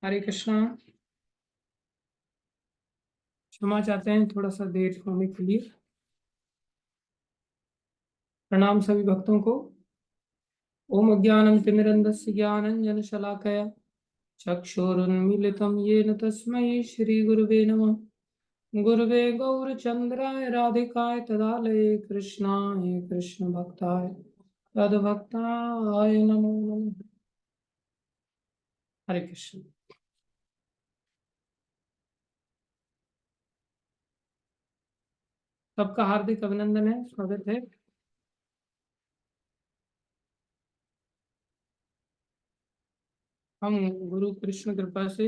हरे कृष्णा। क्षमा चाहते हैं थोड़ा सा देर होने के लिए। प्रणाम सभी भक्तों को। ओम अज्ञानं तिमिरन्धस्य ज्ञानञ्जनशलाकया चक्षुरुन्मीलितं येन तस्मै श्रीगुरुवे नमः। गुरुवे गौरचन्द्राय राधिकाय तदालये कृष्णाय कृष्णभक्ताय तद्भक्ताय नमो नमः। हरे कृष्ण। सबका हार्दिक अभिनंदन है, स्वागत है। हम गुरु कृष्ण कृपा से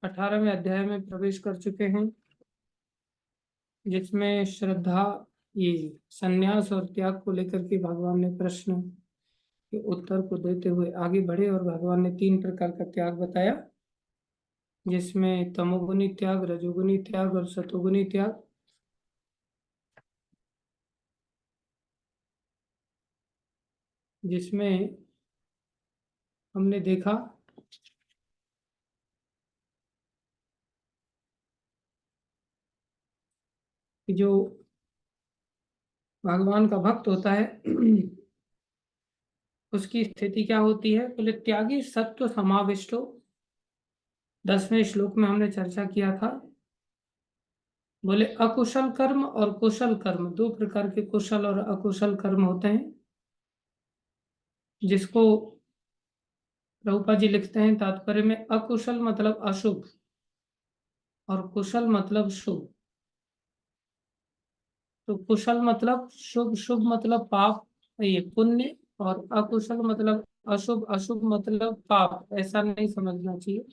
18वें अध्याय में प्रवेश कर चुके हैं, जिसमें श्रद्धा, ये संन्यास और त्याग को लेकर के भगवान ने प्रश्न के उत्तर को देते हुए आगे बढ़े। और भगवान ने 3 प्रकार का त्याग बताया, जिसमें तमोगुनी त्याग, रजोगुनी त्याग और सतोगुनी त्याग। जिसमें हमने देखा कि जो भगवान का भक्त होता है उसकी स्थिति क्या होती है। बोले त्यागी सत्व समाविष्टो, 10वें श्लोक में हमने चर्चा किया था। बोले अकुशल कर्म और कुशल कर्म, 2 प्रकार के कुशल और अकुशल कर्म होते हैं, जिसको प्रभुपाद जी लिखते हैं तात्पर्य में, अकुशल मतलब अशुभ और कुशल मतलब शुभ। तो कुशल मतलब शुभ, शुभ मतलब पाप, ये पुण्य, और अकुशल मतलब अशुभ, अशुभ मतलब पाप। ऐसा नहीं समझना चाहिए,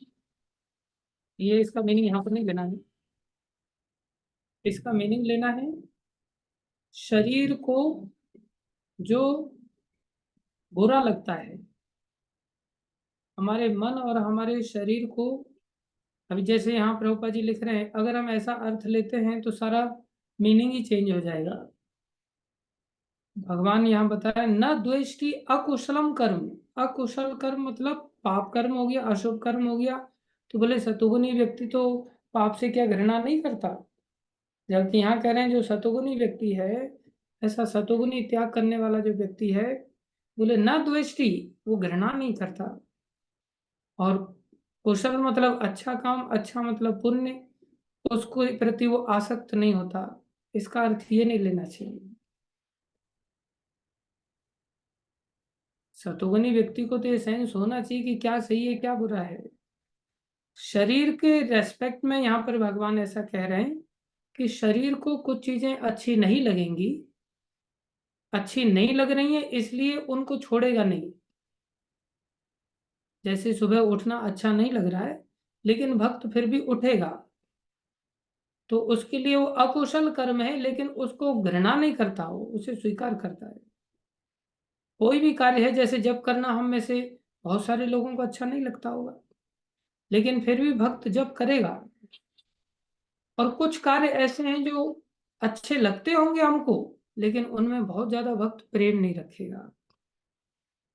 ये इसका मीनिंग यहाँ पर नहीं लेना है। इसका मीनिंग लेना है शरीर को जो बुरा लगता है, हमारे मन और हमारे शरीर को। अभी जैसे यहाँ प्रभुपाद जी लिख रहे हैं, अगर हम ऐसा अर्थ लेते हैं तो सारा मीनिंग ही चेंज हो जाएगा। भगवान यहाँ बताया न द्वेष की अकुशलम कर्म। अकुशल कर्म मतलब पाप कर्म हो गया, अशुभ कर्म हो गया। तो बोले सतोगुनी व्यक्ति तो पाप से क्या घृणा नहीं करता, जबकि यहाँ कह रहे हैं जो सतोगुनी व्यक्ति है, ऐसा सतोगुनी त्याग करने वाला जो व्यक्ति है, बोले न द्वेष्टि, वो घृणा नहीं करता। और कुशल मतलब अच्छा काम, अच्छा मतलब पुण्य, उसको प्रति वो आसक्त नहीं होता। इसका अर्थ ये नहीं लेना चाहिए। सतोगुनी व्यक्ति को तो ये सेंस होना चाहिए कि क्या सही है क्या बुरा है। शरीर के रेस्पेक्ट में यहाँ पर भगवान ऐसा कह रहे हैं कि शरीर को कुछ चीजें अच्छी नहीं लगेंगी, अच्छी नहीं लग रही हैं, इसलिए उनको छोड़ेगा नहीं। जैसे सुबह उठना अच्छा नहीं लग रहा है, लेकिन भक्त फिर भी उठेगा, तो उसके लिए वो अकुशल कर्म है, लेकिन उसको घृणा नहीं करता, वो उसे स्वीकार करता है। कोई भी कार्य है, जैसे जप करना, हम में से बहुत सारे लोगों को अच्छा नहीं लगता होगा, लेकिन फिर भी भक्त जप करेगा। और कुछ कार्य ऐसे हैं जो अच्छे लगते होंगे हमको, लेकिन उनमें बहुत ज्यादा भक्त प्रेम नहीं रखेगा।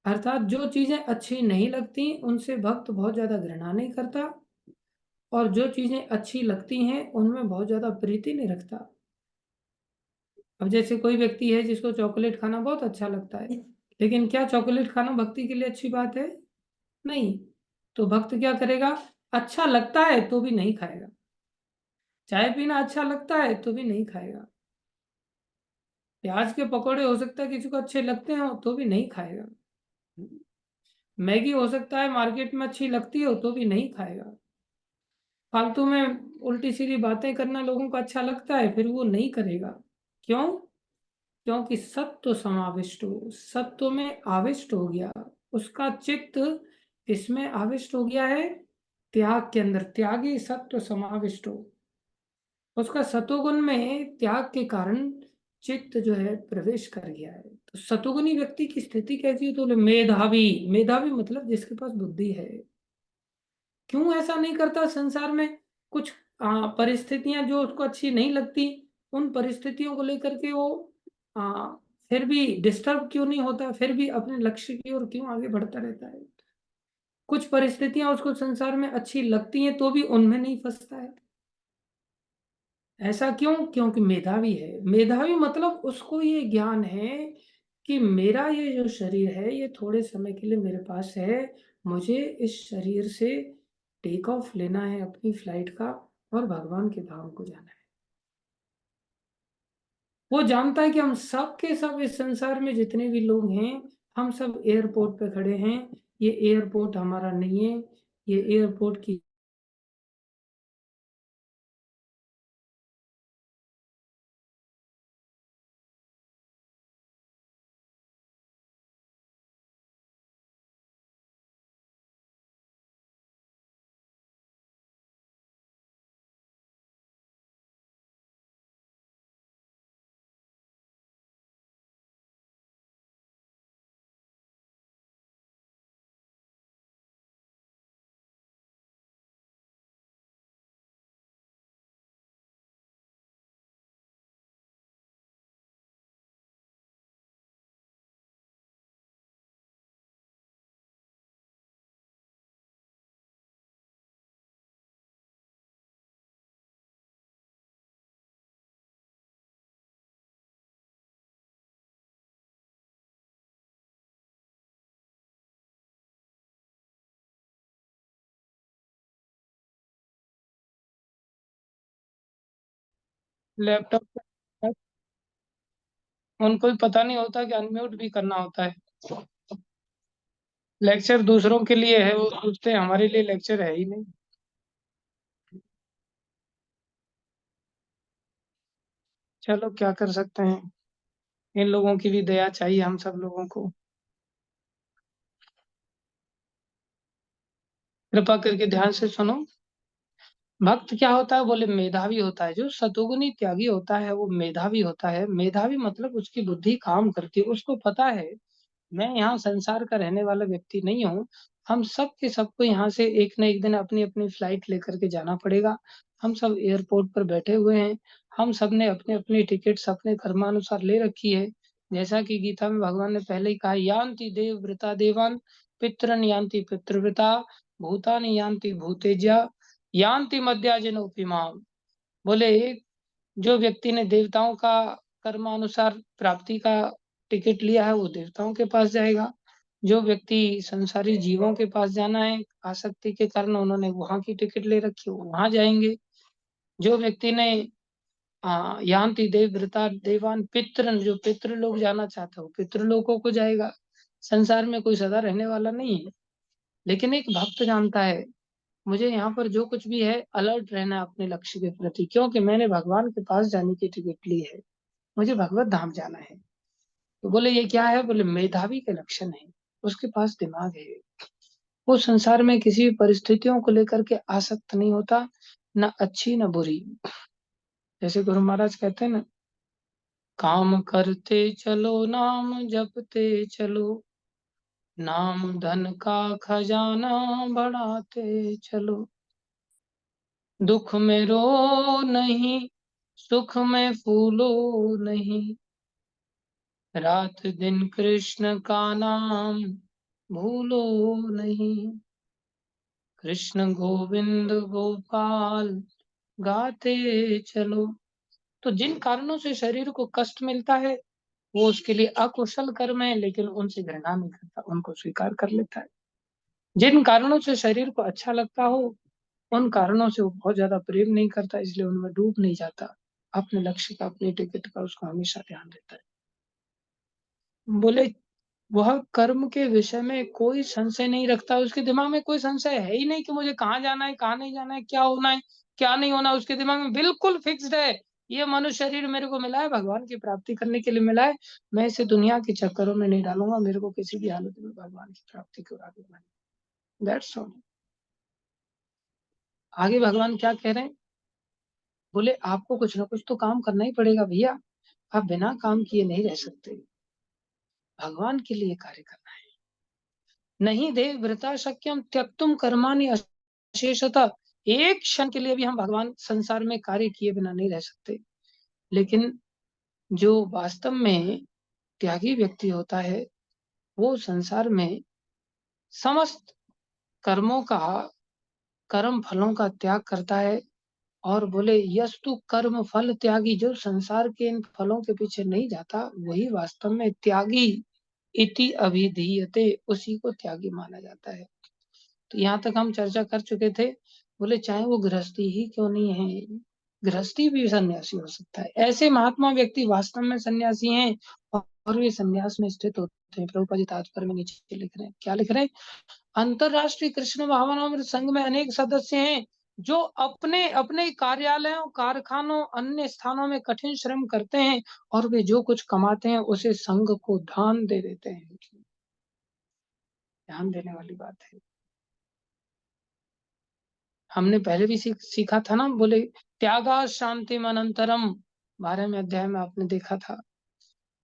अर्थात जो चीजें अच्छी नहीं लगती उनसे भक्त बहुत ज्यादा घृणा नहीं करता, और जो चीजें अच्छी लगती हैं उनमें बहुत ज्यादा प्रीति नहीं रखता। अब जैसे कोई व्यक्ति है जिसको चॉकलेट खाना बहुत अच्छा लगता है, लेकिन क्या चॉकलेट खाना भक्ति के लिए अच्छी बात है? नहीं। तो भक्त क्या करेगा? अच्छा लगता है तो भी नहीं खाएगा। चाय पीना अच्छा लगता है तो भी नहीं खाएगा। प्याज के पकौड़े हो सकता है किसी को अच्छे लगते हो तो भी नहीं खाएगा। मैगी हो सकता है मार्केट में अच्छी लगती हो तो भी नहीं खाएगा। फालतू में उल्टी सीधी बातें करना लोगों को अच्छा लगता है, फिर वो नहीं करेगा। क्यों? क्योंकि सत्व समाविष्ट हो, सत्व में आविष्ट हो गया, उसका चित्त इसमें आविष्ट हो गया है, त्याग के अंदर। त्यागी सत्व समाविष्ट हो, उसका सतोगुण में त्याग के कारण चित्त जो है प्रवेश कर गया है। तो सतोगुनी व्यक्ति की स्थिति कैसी है? तो बोले मेधावी। मेधावी मतलब जिसके पास बुद्धि है। क्यों ऐसा नहीं करता? संसार में कुछ परिस्थितियां जो उसको अच्छी नहीं लगती, उन परिस्थितियों को लेकर के वो आ, फिर भी डिस्टर्ब क्यों नहीं होता, फिर भी अपने लक्ष्य की ओर क्यों आगे बढ़ता रहता है? कुछ परिस्थितियां उसको संसार में अच्छी लगती हैं तो भी उनमें नहीं फंसता है। ऐसा क्यों? क्योंकि मेधावी है। मेधावी मतलब उसको ये ज्ञान है कि मेरा ये जो शरीर है ये थोड़े समय के लिए मेरे पास है, मुझे इस शरीर से टेक ऑफ लेना है अपनी फ्लाइट का और भगवान के धाम को जाना है। वो जानता है कि हम सब के सब इस संसार में जितने भी लोग हैं, हम सब एयरपोर्ट पे खड़े हैं। ये एयरपोर्ट हमारा नहीं है, ये एयरपोर्ट की लैपटॉप पे उनको भी पता नहीं होता कि अनम्यूट भी करना होता है। लेक्चर दूसरों के लिए है, वो सोचते हैं हमारे लिए लेक्चर है ही नहीं। चलो क्या कर सकते हैं, इन लोगों की भी दया चाहिए हम सब लोगों को। कृपा करके ध्यान से सुनो। भक्त क्या होता है? बोले मेधावी होता है। जो सतोगुनी त्यागी होता है वो मेधावी होता है। मेधावी मतलब उसकी बुद्धि काम करती है, उसको पता है मैं यहाँ संसार का रहने वाला व्यक्ति नहीं हूँ। हम सब के सबको यहाँ से एक न एक दिन अपनी अपनी फ्लाइट लेकर के जाना पड़ेगा। हम सब एयरपोर्ट पर बैठे हुए हैं। हम सब ने अपने अपनी टिकट्स अपने कर्मानुसार ले रखी है। जैसा कि गीता में भगवान ने पहले ही कहा, यान्ति देव वृता देवान, पितरन यान्ति पितृव्रता, भूतानि यान्ति भूतेज्या, यान्ति मध्याजिनोपि माम। बोले जो व्यक्ति ने देवताओं का कर्मानुसार प्राप्ति का टिकट लिया है वो देवताओं के पास जाएगा। जो व्यक्ति संसारी जीवों के पास जाना है, आसक्ति के कारण उन्होंने वहां की टिकट ले रखी है, वो वहां जाएंगे। जो व्यक्ति ने यान्ति देवव्रता देवान पितरन, जो पितृ लोग जाना चाहता हो पितृलोकों को जाएगा। संसार में कोई सदा रहने वाला नहीं है। लेकिन एक भक्त जानता है मुझे यहाँ पर जो कुछ भी है अलर्ट रहना है अपने लक्ष्य के प्रति, क्योंकि मैंने भगवान के पास जाने की टिकट ली है, मुझे भगवत धाम जाना है। तो बोले ये क्या है? बोले मेधावी के लक्षण है। उसके पास दिमाग है, वो संसार में किसी भी परिस्थितियों को लेकर के आसक्त नहीं होता, ना अच्छी ना बुरी। जैसे गुरु महाराज कहते हैं ना, काम करते चलो नाम जपते चलो, नाम धन का खजाना बढ़ाते चलो, दुख में रो नहीं, सुख में फूलो नहीं, रात दिन कृष्ण का नाम भूलो नहीं, कृष्ण गोविंद गोपाल गाते चलो। तो जिन कारणों से शरीर को कष्ट मिलता है वो उसके लिए अकुशल कर्म है, लेकिन उनसे घृणा नहीं करता, उनको स्वीकार कर लेता है। जिन कारणों से शरीर को अच्छा लगता हो उन कारणों से वो बहुत ज्यादा प्रेम नहीं करता, इसलिए उनमें डूब नहीं जाता। अपने लक्ष्य का अपनी टिकट का उसको हमेशा ध्यान रहता है। बोले वह कर्म के विषय में कोई संशय नहीं रखता, उसके दिमाग में कोई संशय है ही नहीं कि मुझे कहाँ जाना है कहाँ नहीं जाना है, क्या होना है क्या नहीं होना। उसके दिमाग में बिल्कुल फिक्स्ड है, ये मनुष्य शरीर मेरे को मिला है भगवान की प्राप्ति करने के लिए मिला है, मैं इसे दुनिया के चक्करों में नहीं डालूंगा, मेरे को किसी भी हालत में भगवान की प्राप्ति को आगे बढ़ाना। That's all. आगे भगवान क्या कह रहे हैं? बोले आपको कुछ ना कुछ तो काम करना ही पड़ेगा भैया, आप बिना काम किए नहीं रह सकते, भगवान के लिए कार्य करना है। नहीं देव व्रता शक्यम त्यक्तुम कर्माणि अशेषतः, एक क्षण के लिए भी हम भगवान संसार में कार्य किए बिना नहीं रह सकते। लेकिन जो वास्तव में त्यागी व्यक्ति होता है वो संसार में समस्त कर्म फलों का त्याग करता है, और बोले यस्तु कर्म फल त्यागी, जो संसार के इन फलों के पीछे नहीं जाता वही वास्तव में त्यागी इति अभिधीयते, उसी को त्यागी माना जाता है। तो यहाँ तक हम चर्चा कर चुके थे। बोले चाहे वो गृहस्थी ही क्यों नहीं है, गृहस्थी भी सन्यासी हो सकता है। ऐसे महात्मा व्यक्ति वास्तव में सन्यासी हैं और वे सन्यास में स्थित होते हैं। प्रभुपाद जी तात्पर्य में नीचे लिख रहे हैं, क्या लिख रहे हैं? अंतरराष्ट्रीय कृष्ण भावनामृत संघ में अनेक सदस्य हैं जो अपने अपने कार्यालयों, कारखानों, अन्य स्थानों में कठिन श्रम करते हैं, और वे जो कुछ कमाते हैं उसे संघ को दान दे देते हैं। ध्यान देने वाली बात है। हमने पहले भी सीखा था ना, बोले त्यागा शांति अनंतरम, 12वें अध्याय में आपने देखा था।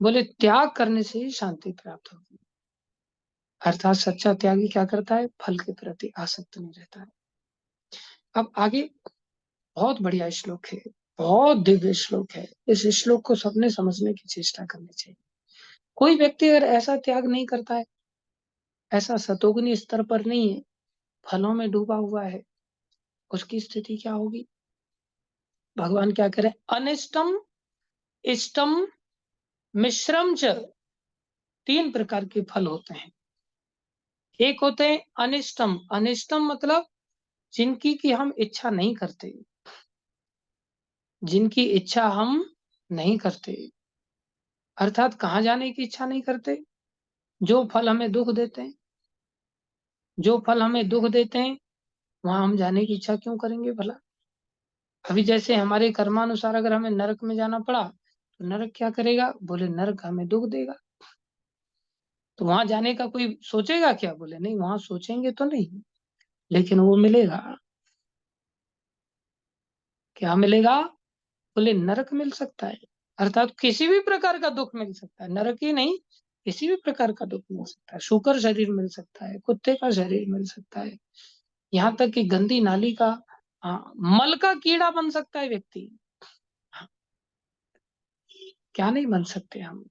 बोले त्याग करने से ही शांति प्राप्त होगी। अर्थात सच्चा त्यागी क्या करता है? फल के प्रति आसक्त नहीं रहता है। अब आगे बहुत बढ़िया श्लोक है, बहुत दिव्य श्लोक है। इस श्लोक को सबने समझने की चेष्टा करनी चाहिए। कोई व्यक्ति अगर ऐसा त्याग नहीं करता है, ऐसा सतोगुनी स्तर पर नहीं है, फलों में डूबा हुआ है, उसकी स्थिति क्या होगी? भगवान क्या करें? अनिष्टम इष्टम मिश्रम च, 3 प्रकार के फल होते हैं। एक होते हैं अनिष्टम, अनिष्टम मतलब जिनकी की हम इच्छा नहीं करते, जिनकी इच्छा हम नहीं करते, अर्थात कहाँ जाने की इच्छा नहीं करते? जो फल हमें दुख देते हैं, जो फल हमें दुख देते हैं वहां हम जाने की इच्छा क्यों करेंगे भला? अभी जैसे हमारे कर्मानुसार अगर हमें नरक में जाना पड़ा तो नरक क्या करेगा? बोले नरक हमें दुख देगा, तो वहां जाने का कोई सोचेगा क्या? बोले नहीं, वहां सोचेंगे तो नहीं, लेकिन वो मिलेगा। क्या मिलेगा? बोले नरक मिल सकता है, अर्थात किसी भी प्रकार का दुख मिल सकता है। नरक ही नहीं, किसी भी प्रकार का दुख मिल सकता है। शूकर शरीर मिल सकता है, कुत्ते का शरीर मिल सकता है, यहाँ तक कि गंदी नाली का, मल का कीड़ा बन सकता है व्यक्ति। क्या नहीं बन सकते हम?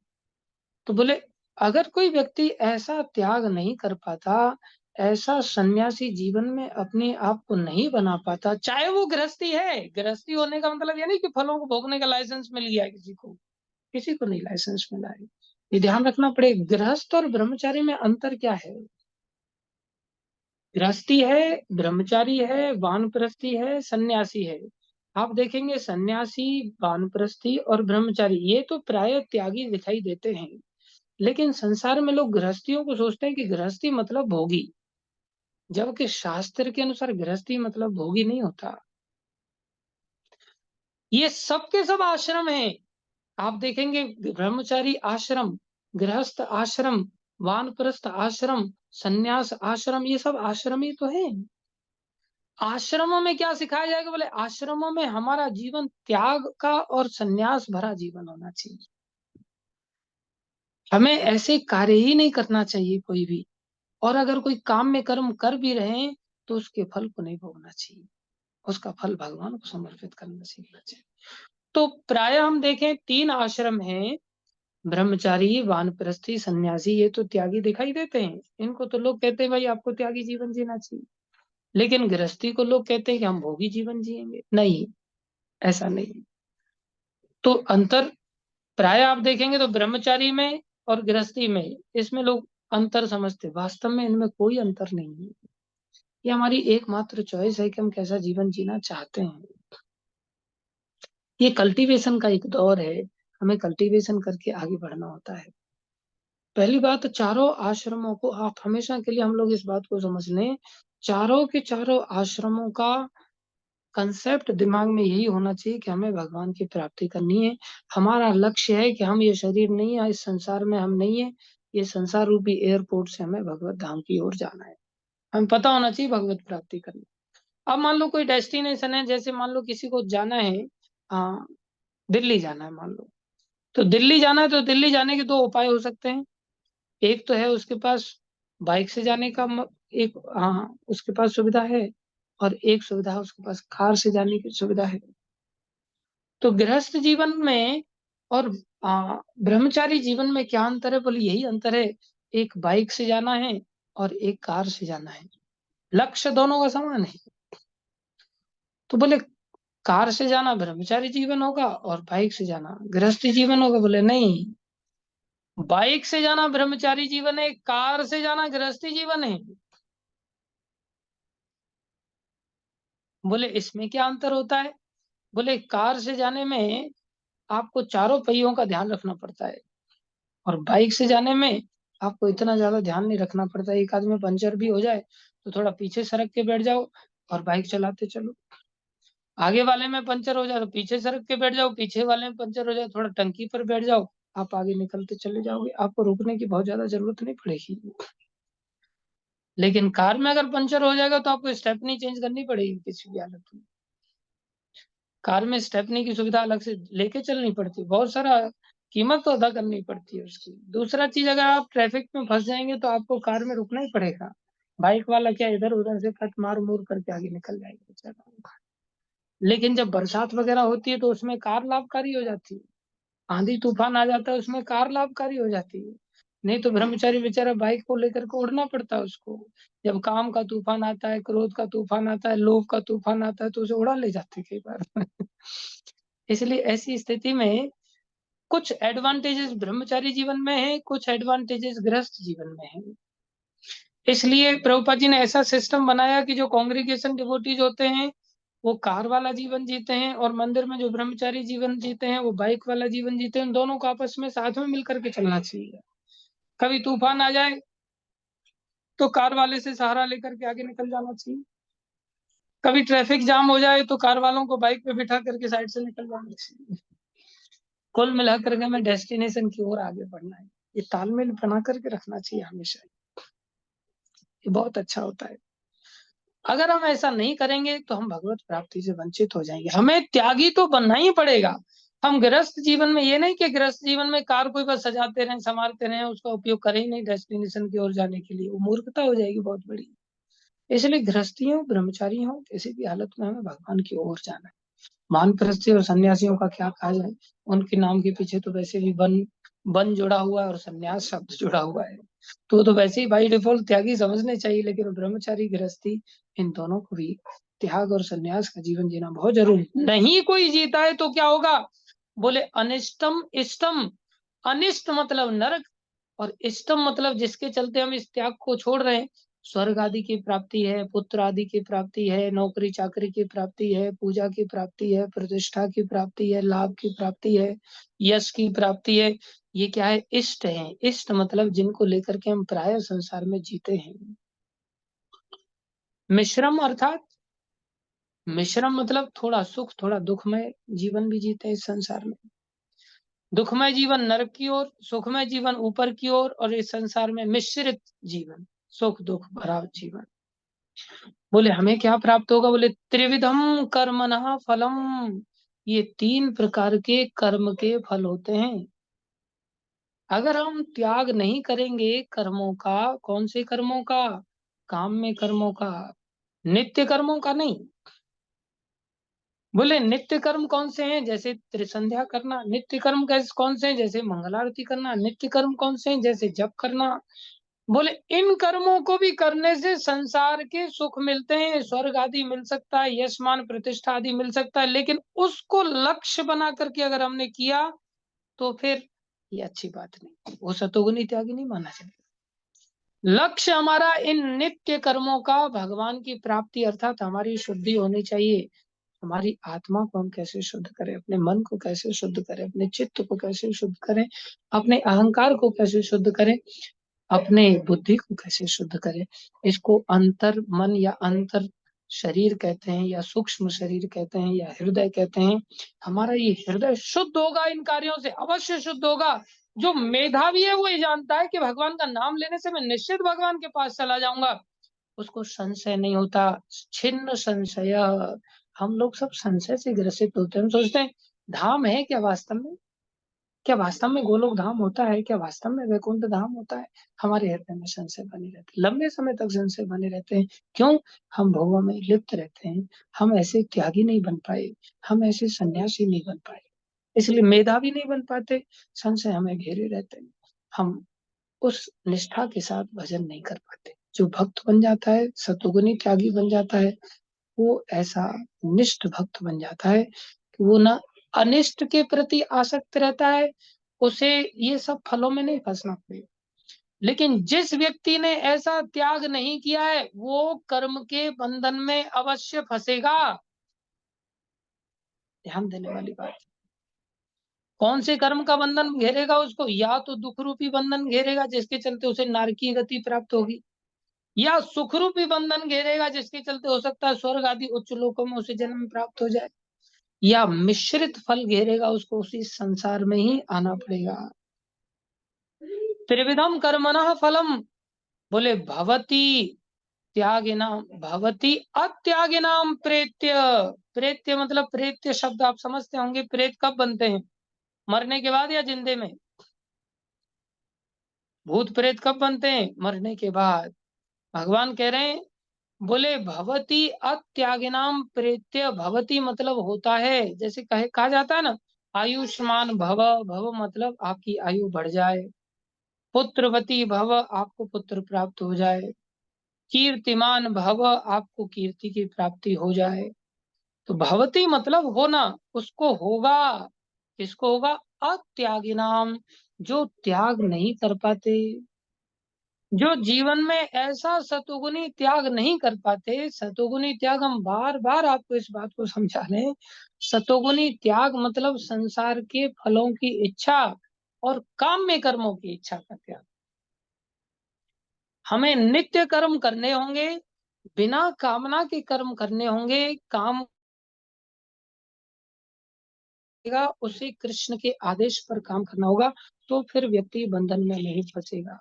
तो बोले अगर कोई व्यक्ति ऐसा त्याग नहीं कर पाता, ऐसा सन्यासी जीवन में अपने आप को नहीं बना पाता, चाहे वो गृहस्थी है, गृहस्थी होने का मतलब ये नहीं कि फलों को भोगने का लाइसेंस मिल गया किसी को, किसी को नहीं लाइसेंस मिला है। ये ध्यान रखना पड़ेगा, गृहस्थ और ब्रह्मचारी में अंतर क्या है? गृहस्थी है, ब्रह्मचारी है, वानप्रस्थी है, सन्यासी है। आप देखेंगे सन्यासी, वानप्रस्थी और ब्रह्मचारी ये तो प्राय त्यागी दिखाई देते हैं, लेकिन संसार में लोग गृहस्थियों को सोचते हैं कि गृहस्थी मतलब भोगी, जबकि शास्त्र के अनुसार गृहस्थी मतलब भोगी नहीं होता। ये सब के सब आश्रम है। आप देखेंगे ब्रह्मचारी आश्रम, गृहस्थ आश्रम, वानप्रस्थ आश्रम, सन्यास आश्रम, ये सब आश्रम ही तो है। आश्रमों में क्या सिखाया जाएगा? बोले आश्रमों में हमारा जीवन त्याग का और सन्यास भरा जीवन होना चाहिए। हमें ऐसे कार्य ही नहीं करना चाहिए कोई भी, और अगर कोई काम में कर्म कर भी रहे हैं तो उसके फल को नहीं भोगना चाहिए, उसका फल भगवान को समर्पित करना सीखना चाहिए। तो प्राय हम देखें 3 आश्रम हैं, ब्रह्मचारी, वानप्रस्थी, सन्यासी, ये तो त्यागी दिखाई देते हैं। इनको तो लोग कहते हैं भाई आपको त्यागी जीवन जीना चाहिए, लेकिन गृहस्थी को लोग कहते हैं कि हम भोगी जीवन जिएंगे। नहीं, ऐसा नहीं। तो अंतर प्राय आप देखेंगे तो ब्रह्मचारी में और गृहस्थी में, इसमें लोग अंतर समझते, वास्तव में इनमें कोई अंतर नहीं है। ये हमारी एकमात्र चॉइस है कि हम कैसा जीवन जीना चाहते हैं। ये कल्टीवेशन का एक दौर है, हमें कल्टीवेशन करके आगे बढ़ना होता है। पहली बात, चारों आश्रमों को आप हमेशा के लिए हम लोग इस बात को समझ लें, चारों के चारों आश्रमों का कंसेप्ट दिमाग में यही होना चाहिए कि हमें भगवान की प्राप्ति करनी है। हमारा लक्ष्य है कि हम ये शरीर नहीं है, इस संसार में हम नहीं है, ये संसार रूपी एयरपोर्ट से हमें भगवत धाम की ओर जाना है। हमें पता होना चाहिए भगवत प्राप्ति करनी। अब मान लो कोई डेस्टिनेशन है, जैसे मान लो किसी को जाना है, दिल्ली जाना है मान लो, तो दिल्ली जाना है, तो दिल्ली जाने के 2 उपाय हो सकते हैं। एक तो है उसके पास बाइक से जाने का एक, उसके पास सुविधा है, और एक सुविधा उसके पास कार से जाने की सुविधा है। तो गृहस्थ जीवन में और ब्रह्मचारी जीवन में क्या अंतर है? बोले यही अंतर है, एक बाइक से जाना है और एक कार से जाना है। लक्ष्य दोनों का समान है। तो बोले कार से जाना ब्रह्मचारी जीवन होगा और बाइक से जाना गृहस्थी जीवन होगा। बोले नहीं, बाइक से जाना ब्रह्मचारी जीवन है, कार से जाना गृहस्थी जीवन है। बोले इसमें क्या अंतर होता है? बोले कार से जाने में आपको चारों पहियों का ध्यान रखना पड़ता है, और बाइक से जाने में आपको इतना ज्यादा ध्यान नहीं रखना पड़ता। एक आदमी में पंचर भी हो जाए तो थोड़ा पीछे सरक के बैठ जाओ और बाइक चलाते चलो। आगे वाले में पंचर हो जाए तो पीछे सरक के बैठ जाओ, पीछे वाले में पंचर हो जाए थोड़ा टंकी पर बैठ जाओ, आप आगे निकलते चले जाओगे, आपको रुकने की बहुत ज्यादा जरूरत नहीं पड़ेगी। लेकिन कार में अगर पंचर हो जाएगा तो आपको स्टेपनी चेंज करनी पड़ेगी किसी भी हालत में। कार में स्टेपनी की सुविधा अलग से लेके चलनी पड़ती है, बहुत सारा कीमत तो अदा करनी पड़ती है उसकी। दूसरा चीज, अगर आप ट्रैफिक में फंस जाएंगे तो आपको कार में रुकना ही पड़ेगा। बाइक वाला क्या इधर उधर से कट मार मूर करके आगे निकल जाएगा बेचारा। लेकिन जब बरसात वगैरह होती है तो उसमें कार लाभकारी हो जाती है। आंधी तूफान आ जाता है उसमें कार लाभकारी हो जाती है। नहीं तो ब्रह्मचारी बेचारा बाइक को लेकर के उड़ना पड़ता है उसको। जब काम का तूफान आता है, क्रोध का तूफान आता है, लोभ का तूफान आता है तो उसे उड़ा ले जाते हैं कई बार। इसलिए ऐसी स्थिति में कुछ एडवांटेजेस ब्रह्मचारी जीवन में है, कुछ एडवांटेजेस गृहस्थ जीवन में है। इसलिए प्रभुपाद जी ने ऐसा सिस्टम बनाया कि जो कांग्रीगेशन डिवोटीज होते हैं वो कार वाला जीवन जीते हैं, और मंदिर में जो ब्रह्मचारी जीवन जीते हैं वो बाइक वाला जीवन जीते हैं। दोनों को आपस में साथ में मिलकर के चलना चाहिए। कभी तूफान आ जाए तो कार वाले से सहारा लेकर के आगे निकल जाना चाहिए। कभी ट्रैफिक जाम हो जाए तो कार वालों को बाइक पे बिठा करके साइड से निकल जाना चाहिए। कुल मिलाकर के हमें डेस्टिनेशन की ओर आगे बढ़ना है। ये तालमेल बना करके रखना चाहिए हमेशा। ये बहुत अच्छा होता है। अगर हम ऐसा नहीं करेंगे तो हम भगवत प्राप्ति से वंचित हो जाएंगे। हमें त्यागी तो बनना ही पड़ेगा। हम गृहस्थ जीवन में ये नहीं कि गृहस्थ जीवन में कार को बस सजाते रहें, संवारते रहें, उसका उपयोग करें ही नहीं डेस्टिनेशन की ओर जाने के लिए, वो मूर्खता हो जाएगी बहुत बड़ी। इसलिए गृहस्थी हो ब्रह्मचारी हो किसी भी हालत में हमें भगवान की ओर जाना है। वानप्रस्थी और सन्यासियों का क्या कहा जाए, उनके नाम के पीछे तो वैसे भी वन वन जुड़ा हुआ है और सन्यास शब्द जुड़ा हुआ है। तो वैसे ही बाई डिफॉल्ट त्यागी समझने चाहिए, लेकिन ब्रह्मचारी गृहस्थी इन दोनों को भी त्याग और सन्यास का जीवन जीना बहुत जरूरी। नहीं कोई जीता है तो क्या होगा? बोले अनिष्टम इष्टम। अनिष्ट मतलब नरक, और इष्टम मतलब जिसके चलते हम इस त्याग को छोड़ रहे हैं, स्वर्ग आदि की प्राप्ति है, पुत्र आदि की प्राप्ति है, नौकरी चाकरी की प्राप्ति है, पूजा की प्राप्ति है, प्रतिष्ठा की प्राप्ति है, लाभ की प्राप्ति है, यश की प्राप्ति है। ये क्या है? इष्ट है। इष्ट मतलब जिनको लेकर के हम प्राय संसार में जीते हैं। मिश्रम अर्थात, मिश्रम मतलब थोड़ा सुख थोड़ा दुखमय जीवन भी जीते हैं इस संसार में। दुखमय जीवन नरक की ओर, सुखमय जीवन ऊपर की ओर, और इस संसार में मिश्रित जीवन, सुख दुख भरा जीवन। बोले हमें क्या प्राप्त होगा? बोले त्रिविधम कर्मणः फलम। ये तीन प्रकार के कर्म के फल होते हैं। अगर हम त्याग नहीं करेंगे कर्मों का, कौन से कर्मों का? काम में कर्मों का, नित्य कर्मों का नहीं। बोले नित्य कर्म कौन से हैं? जैसे त्रिसंध्या करना। नित्य कर्म कैसे कौन से हैं? जैसे मंगल आरती करना। नित्य कर्म कौन से हैं? जैसे जप करना। बोले इन कर्मों को भी करने से संसार के सुख मिलते हैं, स्वर्ग आदि मिल सकता है, यश मान प्रतिष्ठा आदि मिल सकता है, लेकिन उसको लक्ष्य बना करके अगर हमने किया तो फिर ये अच्छी बात नहीं, वो सतोगुनी त्यागी नहीं माना जाएगा। लक्ष्य हमारा इन नित्य कर्मों का भगवान की प्राप्ति अर्थात हमारी शुद्धि होनी चाहिए। हमारी आत्मा को हम कैसे शुद्ध करें, अपने मन को कैसे शुद्ध करें, अपने चित्त को कैसे शुद्ध करें, अपने अहंकार को कैसे शुद्ध करें, अपने बुद्धि को कैसे शुद्ध करें। इसको अंतर मन या अंतर शरीर कहते हैं, या सूक्ष्म शरीर कहते हैं, या हृदय कहते हैं। हमारा ये हृदय शुद्ध होगा, इन कार्यों से अवश्य शुद्ध होगा। जो मेधावी है वो ये जानता है कि भगवान का नाम लेने से मैं निश्चित भगवान के पास चला जाऊंगा, उसको संशय नहीं होता। छिन्न संशय। हम लोग सब संशय से ग्रसित होते हैं। हम सोचते हैं धाम है क्या वास्तव में? क्या वास्तव में गोलोक धाम होता है? क्या वास्तव में वैकुंठ धाम होता है? हमारे हृदय में संशय बने रहते, लंबे समय तक संशय बने रहते हैं। क्यों? हम भोगों में लिप्त रहते हैं। हम ऐसे त्यागी नहीं बन पाए, हम ऐसे सन्यासी नहीं बन पाए, इसलिए मेधावी नहीं बन पाते। संशय हमें घेरे रहते हैं, हम उस निष्ठा के साथ भजन नहीं कर पाते। जो भक्त बन जाता है, सतोगुनी त्यागी बन जाता है, वो ऐसा निष्ठ भक्त बन जाता है कि वो ना अनिष्ट के प्रति आसक्त रहता है, उसे ये सब फलों में नहीं फंसना पड़ेगा। लेकिन जिस व्यक्ति ने ऐसा त्याग नहीं किया है, वो कर्म के बंधन में अवश्य फंसेगा। ध्यान देने वाली बात। कौन से कर्म का बंधन घेरेगा उसको? या तो दुख रूपी बंधन घेरेगा जिसके चलते उसे नरकीय गति प्राप्त होगी, या सुख रूपी बंधन घेरेगा जिसके चलते हो सकता है स्वर्ग आदि उच्च लोकों में उसे जन्म प्राप्त हो जाए, या मिश्रित फल घेरेगा, उसको उसी संसार में ही आना पड़ेगा। त्रिविधम कर्मणः फलम, बोले भवती त्यागिनाम भवती अत्यागिनाम प्रेत्य। प्रेत्य मतलब प्रेत्य शब्द आप समझते होंगे, प्रेत कब बनते हैं? मरने के बाद या जिंदे में? भूत प्रेत कब बनते हैं? मरने के बाद। भगवान कह रहे हैं, बोले भवती अत्यागिनाम प्रेत्य। भवती मतलब होता है, जैसे कहा जाता है ना, आयुष्मान भव। भव मतलब आपकी आयु बढ़ जाए। पुत्रवती भव, आपको पुत्र प्राप्त हो जाए। कीर्तिमान भव, आपको कीर्ति की प्राप्ति हो जाए। तो भवती मतलब होना, उसको होगा। किसको होगा? अत्यागिनाम, जो त्याग नहीं कर पाते, जो जीवन में ऐसा सतोगुनी त्याग नहीं कर पाते। सतोगुनी त्याग, हम बार बार आपको इस बात को समझा रहे हैं, सतोगुनी त्याग मतलब संसार के फलों की इच्छा और काम्य कर्मों की इच्छा का त्याग। हमें नित्य कर्म करने होंगे, बिना कामना के कर्म करने होंगे। काम उसे कृष्ण के आदेश पर काम करना होगा, तो फिर व्यक्ति बंधन में नहीं फंसेगा।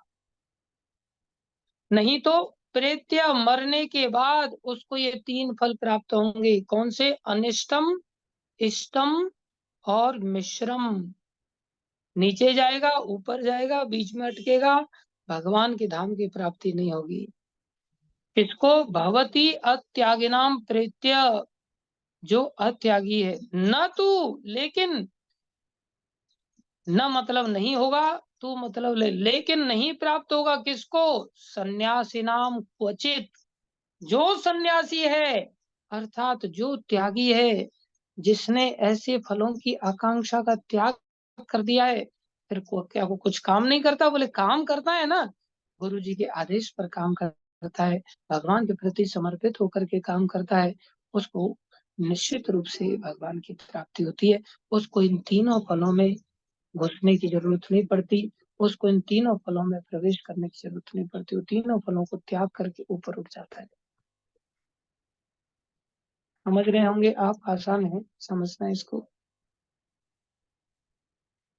नहीं तो प्रेत्य मरने के बाद उसको ये तीन फल प्राप्त होंगे। कौन से? अनिष्टम, इष्टम और मिश्रम। नीचे जाएगा, ऊपर जाएगा, बीच में अटकेगा, भगवान के धाम की प्राप्ति नहीं होगी। किसको? भवती अत्यागिनाम प्रेत्य, जो अत्यागी है। न तू, लेकिन न मतलब नहीं होगा, तू मतलब लेकिन नहीं प्राप्त होगा। किसको? सन्यासी नाम क्वचित। जो सन्यासी है, अर्थात जो त्यागी है, जिसने ऐसे फलों की आकांक्षा का त्याग कर दिया है, फिर को क्या वो कुछ काम नहीं करता? बोले काम करता है ना, गुरु जी के आदेश पर काम करता है, भगवान के प्रति समर्पित होकर के काम करता है, उसको निश्चित रूप से भगवान की प्राप्ति होती है। उसको इन तीनों फलों में घुसने की जरूरत नहीं पड़ती, उसको इन तीनों फलों में प्रवेश करने की जरूरत नहीं पड़ती। वो तीनों फलों को त्याग करके ऊपर उठ जाता है। समझ रहे होंगे आप? आसान है समझना इसको।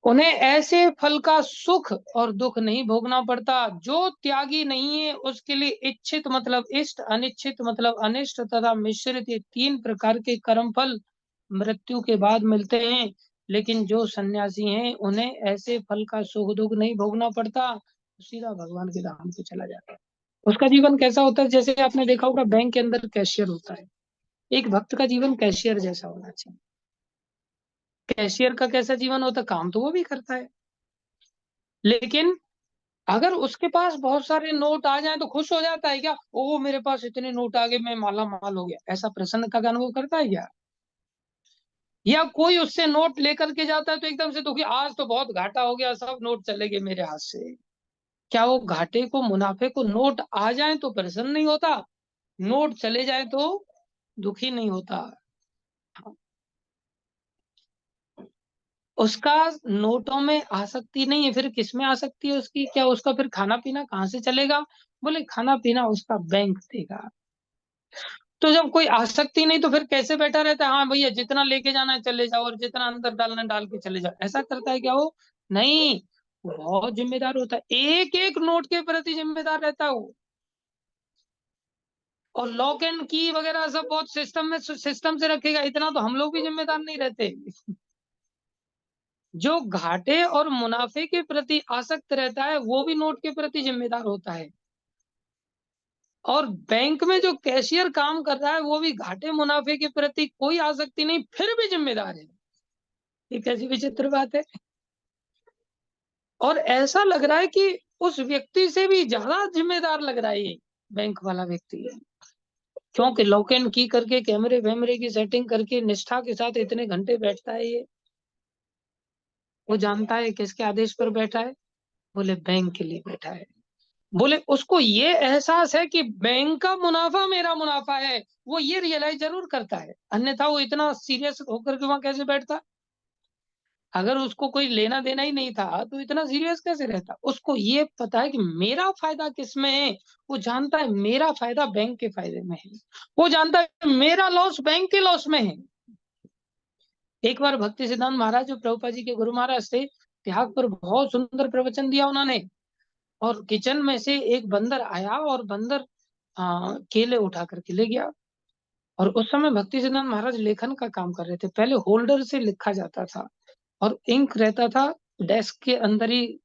उन्हें ऐसे फल का सुख और दुख नहीं भोगना पड़ता। जो त्यागी नहीं है उसके लिए इच्छित मतलब इष्ट, अनिच्छित मतलब अनिष्ट तथा मिश्रित, ये तीन प्रकार के कर्म फल मृत्यु के बाद मिलते हैं। लेकिन जो सन्यासी हैं, उन्हें ऐसे फल का सुख दुख नहीं भोगना पड़ता, सीधा भगवान के धाम पे चला जाता है। उसका जीवन कैसा होता है? जैसे आपने देखा होगा, बैंक के अंदर कैशियर होता है, एक भक्त का जीवन कैशियर जैसा होना चाहिए। कैशियर का कैसा जीवन होता है? काम तो वो भी करता है, लेकिन अगर उसके पास बहुत सारे नोट आ जाएं तो खुश हो जाता है क्या? ओ मेरे पास इतने नोट आ गए, मैं माला माल हो गया, ऐसा प्रसन्नता का अनुभव करता है क्या? या कोई उससे नोट लेकर के जाता है तो एकदम से दुखी, आज तो बहुत घाटा हो गया, सब नोट चले गए मेरे हाथ से। क्या वो घाटे को, मुनाफे को नोट आ जाए तो प्रसन्न नहीं होता? नोट चले जाए तो दुखी नहीं होता? उसका नोटों में आसक्ति नहीं है, फिर किस में आसक्ति है उसकी? क्या उसका फिर खाना पीना कहाँ से चलेगा? बोले खाना पीना उसका बैंक देगा। तो जब कोई आसक्ति नहीं तो फिर कैसे बैठा रहता है? हाँ भैया जितना लेके जाना है चले जाओ, और जितना अंदर डालना है डाल के चले जाओ, ऐसा करता है क्या वो? नहीं, वो बहुत जिम्मेदार होता है, एक एक नोट के प्रति जिम्मेदार रहता है वो। और लॉक एंड की वगैरह सब बहुत सिस्टम से रखेगा, इतना तो हम लोग भी जिम्मेदार नहीं रहते। जो घाटे और मुनाफे के प्रति आसक्त रहता है, वो भी नोट के प्रति जिम्मेदार होता है। और बैंक में जो कैशियर काम कर रहा है, वो भी घाटे मुनाफे के प्रति कोई आसक्ति नहीं, फिर भी जिम्मेदार है। ये कैसी विचित्र बात है। और ऐसा लग रहा है कि उस व्यक्ति से भी ज्यादा जिम्मेदार लग रहा है ये। बैंक वाला व्यक्ति है, क्योंकि लॉक एंड की करके कैमरे वैमरे की सेटिंग करके निष्ठा के साथ इतने घंटे बैठता है ये। वो जानता है किसके आदेश पर बैठा है, बोले बैंक के लिए बैठा है। बोले उसको ये एहसास है कि बैंक का मुनाफा मेरा मुनाफा है, वो ये रियलाइज जरूर करता है, अन्यथा वो इतना सीरियस होकर के वहां कैसे बैठता। अगर उसको कोई लेना देना ही नहीं था तो इतना सीरियस कैसे रहता। उसको ये पता है कि मेरा फायदा किसमें है, वो जानता है मेरा फायदा बैंक के फायदे में है, वो जानता है मेरा लॉस बैंक के लॉस में है। एक बार भक्ति सिद्धांत महाराज जो प्रभुपाद जी के गुरु महाराज थे, त्याग पर बहुत सुंदर प्रवचन दिया उन्होंने, और किचन में से एक बंदर आया और बंदर केले उठा करके ले गया। और उस समय भक्ति सिद्धांत महाराज लेखन का काम कर रहे थे। पहले होल्डर से लिखा जाता था और इंक रहता था डेस्क के अंदर ही,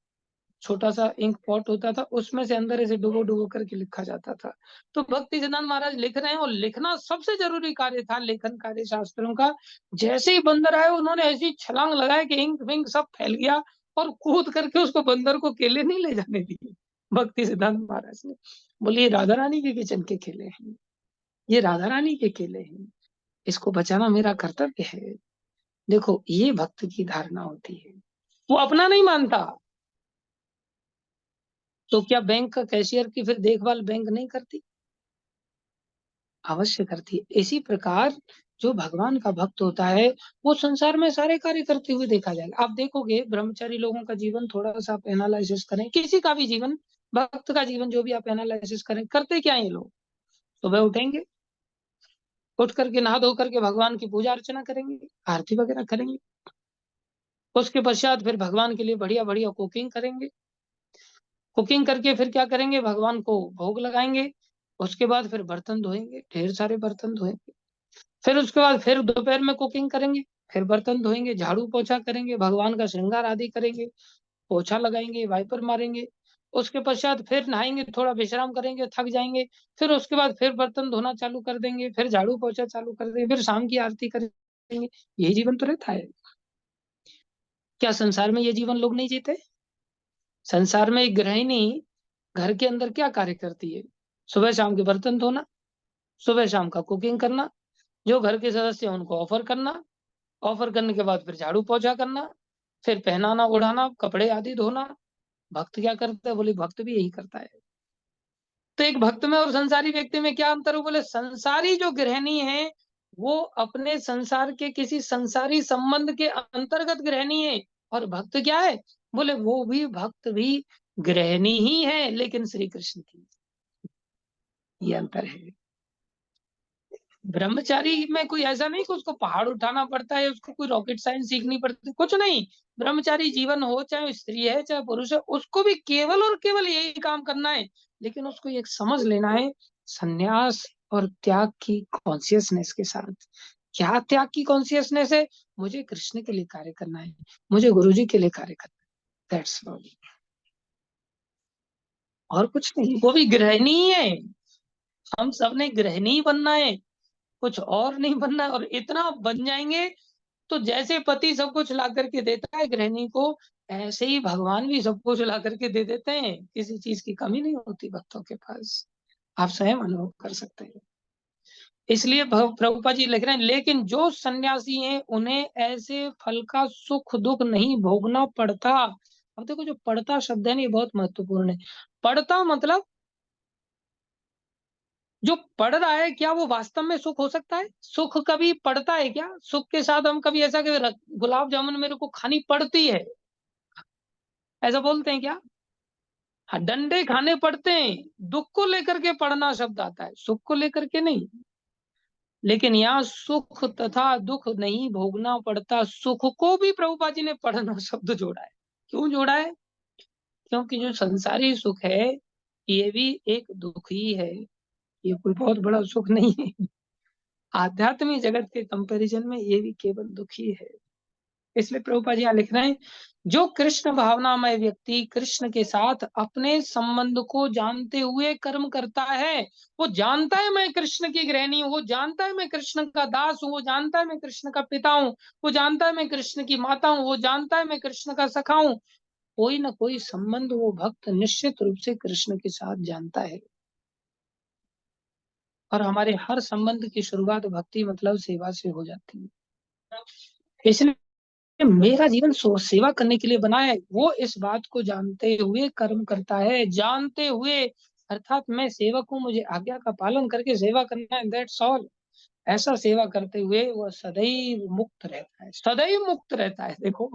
छोटा सा इंक पॉट होता था, उसमें से अंदर ऐसे डुबो डुबो करके लिखा जाता था। तो भक्ति सिद्धांत महाराज लिख रहे हैं और लिखना सबसे जरूरी कार्य था लेखन कार्य शास्त्रों का। जैसे ही बंदर आए उन्होंने ऐसी छलांग लगाया कि इंक विंक सब फैल गया और कूद करके उसको बंदर को केले नहीं ले जाने दिए भक्ति सिद्धांत महाराज ने। बोले ये राधा रानी के किचन के केले हैं, ये राधा रानी के केले हैं, इसको बचाना मेरा कर्तव्य है। देखो ये भक्त की धारणा होती है, वो अपना नहीं मानता। तो क्या बैंक का कैशियर की फिर देखभाल बैंक नहीं करती? अवश्य करती है। इसी प्रकार जो भगवान का भक्त होता है वो संसार में सारे कार्य करते हुए देखा जाएगा। आप देखोगे ब्रह्मचारी लोगों का जीवन थोड़ा सा आप एनालिसिस करें, किसी का भी जीवन, भक्त का जीवन जो भी आप एनालिसिस करें, करते क्या है ये लोग? सुबह उठेंगे, उठ करके नहा धो करके भगवान की पूजा अर्चना करेंगे, आरती वगैरह करेंगे। उसके पश्चात फिर भगवान के लिए बढ़िया बढ़िया कुकिंग करेंगे, कुकिंग करके फिर क्या करेंगे, भगवान को भोग लगाएंगे। उसके बाद फिर बर्तन धोएंगे, ढेर सारे बर्तन धोएंगे। फिर उसके बाद फिर दोपहर में कुकिंग करेंगे, फिर बर्तन धोएंगे, झाड़ू पोछा करेंगे, भगवान का श्रृंगार आदि करेंगे, पोछा लगाएंगे, वाइपर मारेंगे। उसके पश्चात फिर नहाएंगे, थोड़ा विश्राम करेंगे, थक जाएंगे। फिर उसके बाद फिर बर्तन धोना चालू कर देंगे, फिर झाड़ू पोछा चालू कर देंगे, फिर शाम की आरती करेंगे। यही जीवन तो रहता है। क्या संसार में ये जीवन लोग नहीं जीते? संसार में एक गृहिणी घर के अंदर क्या कार्य करती है? सुबह शाम के बर्तन धोना, सुबह शाम का कुकिंग करना, जो घर के सदस्य हैं उनको ऑफर करना, ऑफर करने के बाद फिर झाड़ू पोछा करना, फिर पहनाना ओढ़ाना, कपड़े आदि धोना। भक्त क्या करता है? बोले भक्त भी यही करता है। तो एक भक्त में और संसारी व्यक्ति में क्या अंतर है? बोले संसारी जो गृहिणी है वो अपने संसार के किसी संसारी संबंध के अंतर्गत गृहिणी है, और भक्त क्या है? बोले वो भी भक्त भी गृहिणी ही है, लेकिन श्री कृष्ण की। ये अंतर है। ब्रह्मचारी में कोई ऐसा नहीं कि उसको पहाड़ उठाना पड़ता है, उसको कोई रॉकेट साइंस सीखनी पड़ती, कुछ नहीं। ब्रह्मचारी जीवन हो, चाहे स्त्री है चाहे पुरुष है, उसको भी केवल और केवल यही काम करना है। लेकिन उसको एक समझ लेना है, संन्यास और त्याग की कॉन्सियसनेस के साथ। क्या त्याग की कॉन्सियसनेस है? मुझे कृष्ण के लिए कार्य करना है, मुझे गुरु जी के लिए कार्य करना है, दैट्स ऑल। और कुछ नहीं। वो भी गृहिणी ही है, हम सबने गृहिणी ही बनना है, कुछ और नहीं बनना है। और इतना बन जाएंगे तो जैसे पति सब कुछ ला करके देता है गृहिणी को, ऐसे ही भगवान भी सब कुछ ला करके दे देते हैं, किसी चीज की कमी नहीं होती भक्तों के पास। आप स्वयं अनुभव कर सकते हैं। इसलिए प्रभुपा जी लिख रहे हैं, लेकिन जो सन्यासी हैं उन्हें ऐसे फल का सुख दुख नहीं भोगना पड़ता। अब देखो जो पड़ता शब्द है ना, ये बहुत महत्वपूर्ण है। पड़ता मतलब जो पढ़ रहा है, क्या वो वास्तव में सुख हो सकता है? सुख कभी पड़ता है क्या? सुख के साथ हम कभी ऐसा कि गुलाब जामुन मेरे को खानी पड़ती है, ऐसा बोलते हैं क्या? हाँ, डंडे खाने पड़ते हैं। दुख को लेकर के पढ़ना शब्द आता है, सुख को लेकर के नहीं। लेकिन यहाँ सुख तथा दुख नहीं भोगना पड़ता, सुख को भी प्रभुपाद जी ने पढ़ना शब्द जोड़ा है। क्यों जोड़ा है? क्योंकि जो संसारी सुख है ये भी एक दुख ही है, ये कोई बहुत बड़ा सुख नहीं है। आध्यात्मिक जगत के कंपैरिजन में ये भी केवल दुखी है। इसलिए प्रभुपाद जी यहाँ लिख रहे हैं, जो कृष्ण भावनामय व्यक्ति कृष्ण के साथ अपने संबंध को जानते हुए कर्म करता है, वो जानता है मैं कृष्ण की गृहिणी हूँ, वो जानता है मैं कृष्ण का दास हूँ, वो जानता है मैं कृष्ण का पिता हूँ, वो जानता है मैं कृष्ण की माता हूँ, वो जानता है मैं कृष्ण का सखा हूँ। कोई ना कोई संबंध वो भक्त निश्चित रूप से कृष्ण के साथ जानता है। और हमारे हर संबंध की शुरुआत भक्ति मतलब सेवा से हो जाती है। इसलिए मेरा जीवन सेवा करने के लिए बना है। वो इस बात को जानते हुए कर्म करता है, जानते हुए, अर्थात मैं सेवक हूँ, मुझे आज्ञा का पालन करके सेवा करना है, दैट्स ऑल। ऐसा सेवा करते हुए वह सदैव मुक्त रहता है, सदैव मुक्त रहता है। देखो,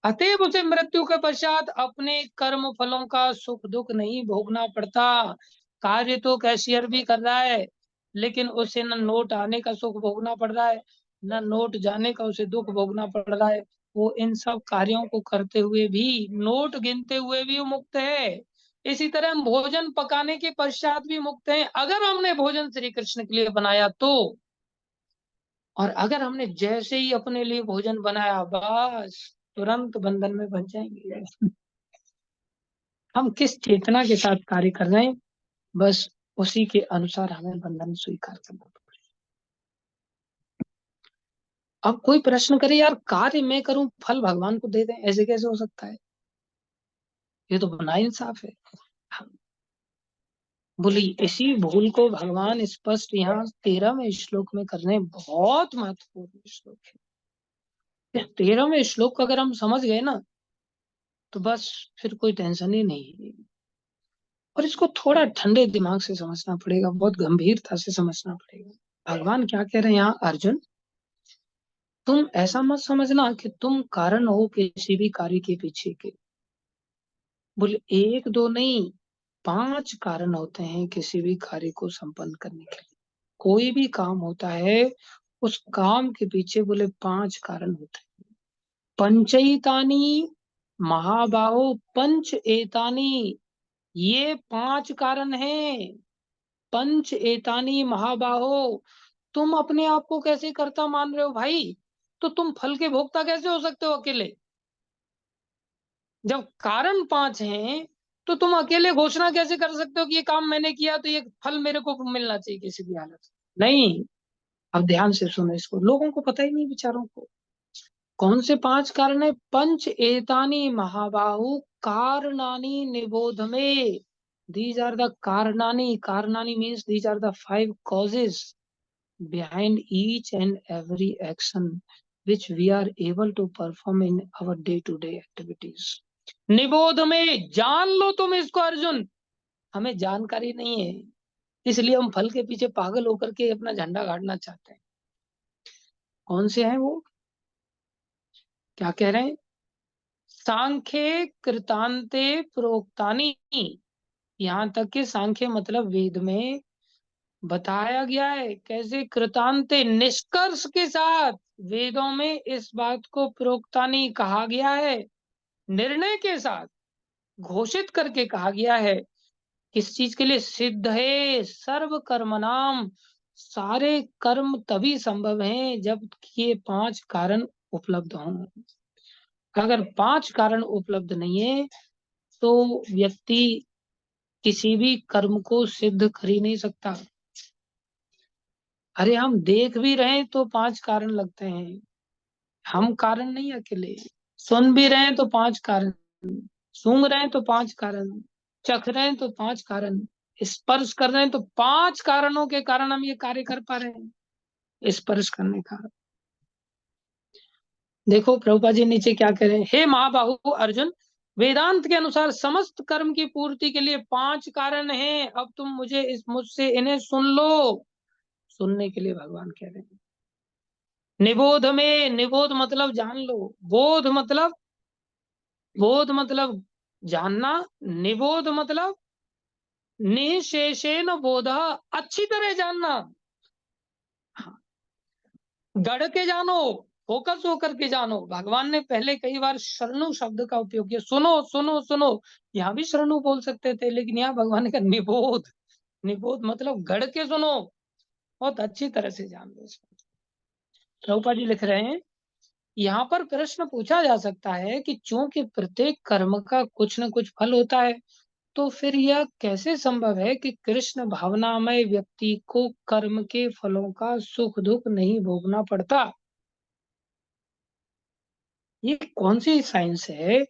अतएव उसे मृत्यु के पश्चात अपने कर्म फलों का सुख दुख नहीं भोगना पड़ता। कार्य तो कैशियर भी कर रहा है, लेकिन उसे न नोट आने का सुख भोगना पड़ रहा है, न नोट जाने का उसे दुख भोगना पड़ रहा है। वो इन सब कार्यों को करते हुए भी, नोट गिनते हुए भी वो मुक्त है। इसी तरह हम भोजन पकाने के पश्चात भी मुक्त हैं, अगर हमने भोजन श्री कृष्ण के लिए बनाया तो। और अगर हमने जैसे ही अपने लिए भोजन बनाया, बस तुरंत बंधन में बन जाएंगे। हम किस चेतना के साथ कार्य कर रहे हैं, बस उसी के अनुसार हमें बंधन स्वीकार करना पड़ेगा। अब कोई प्रश्न करे, यार कार्य मैं करूं फल भगवान को दे दें, ऐसे कैसे हो सकता है? ये तो नाइंसाफ है। बोली इसी भूल को भगवान स्पष्ट यहाँ 13वें श्लोक में कर रहे हैं। बहुत महत्वपूर्ण श्लोक है। 13वें श्लोक को अगर हम समझ गए ना, तो बस फिर कोई टेंशन ही नहीं है। और इसको थोड़ा ठंडे दिमाग से समझना पड़ेगा, बहुत गंभीरता से समझना पड़ेगा। भगवान क्या कह रहे हैं यहाँ, अर्जुन तुम ऐसा मत समझना कि तुम कारण हो किसी भी कार्य के पीछे के। बोले एक दो नहीं, 5 कारण होते हैं किसी भी कार्य को संपन्न करने के लिए। कोई भी काम होता है, उस काम के पीछे बोले 5 कारण होते हैं। पंचैतानी महाबाहो पंच एतानी, ये 5 कारण हैं। पंच एतानी महाबाहो, तुम अपने आप को कैसे कर्ता मान रहे हो भाई? तो तुम फल के भोक्ता कैसे हो सकते हो अकेले? जब कारण 5 हैं, तो तुम अकेले घोषणा कैसे कर सकते हो कि ये काम मैंने किया तो ये फल मेरे को मिलना चाहिए किसी भी हालत में? नहीं। अब ध्यान से सुनो इसको, लोगों को पता ही नहीं बेचारों को। कौन से 5 कारण है? पंच एतानी महाबाहु कारणानि निबोध में। These are the कारणानि, कारणानि means these are the 5 causes behind each and every action which we are able to perform in our day-to-day activities. निबोध में, जान लो तुम इसको अर्जुन। हमें जानकारी नहीं है, इसलिए हम फल के पीछे पागल होकर के अपना झंडा गाड़ना चाहते हैं। कौन से हैं वो? क्या कह रहे हैं? सांख्ये कृतांते प्रोक्तानी, यहाँ तक कि सांख्य मतलब वेद में बताया गया है। कैसे? कृतांते, निष्कर्ष के साथ। वेदों में इस बात को प्रोक्तानी कहा गया है, निर्णय के साथ घोषित करके कहा गया है। किस चीज के लिए? सिद्ध है सर्व कर्म नाम, सारे कर्म तभी संभव हैं जब ये 5 कारण उपलब्ध हों। अगर 5 कारण उपलब्ध नहीं है, तो व्यक्ति किसी भी कर्म को सिद्ध कर ही नहीं सकता। अरे हम देख भी रहे हैं तो 5 कारण लगते हैं, हम कारण नहीं अकेले। सुन भी रहे हैं तो 5 कारण, सूंघ रहे हैं तो 5 कारण, चख रहे हैं तो 5 कारण, स्पर्श कर रहे हैं तो 5 कारणों के कारण हम ये कार्य कर पा रहे हैं। स्पर्श करने का, देखो प्रभुपा जी नीचे क्या कह रहे हैं। हे महाबाहु अर्जुन, वेदांत के अनुसार समस्त कर्म की पूर्ति के लिए 5 कारण हैं। अब तुम मुझसे इन्हें सुन लो। सुनने के लिए भगवान कह रहे हैं। निबोध में, निबोध मतलब जान लो, बोध मतलब जानना, निबोध मतलब निशेषेण बोध, अच्छी तरह जानना। हाँ, गढ़ के जानो, फोकस होकर के जानो। भगवान ने पहले कई बार शरणु शब्द का उपयोग किया, सुनो सुनो सुनो। यहाँ भी शरणु बोल सकते थे, लेकिन यहाँ भगवान ने कहा निबोध। निबोध मतलब गढ़ के सुनो, बहुत अच्छी तरह से जान लो। प्रभुपा जी लिख रहे हैं, यहाँ पर प्रश्न पूछा जा सकता है कि चूंकि प्रत्येक कर्म का कुछ न कुछ फल होता है, तो फिर यह कैसे संभव है कि कृष्ण भावनामय व्यक्ति को कर्म के फलों का सुख दुख नहीं भोगना पड़ता? ये कौन सी साइंस है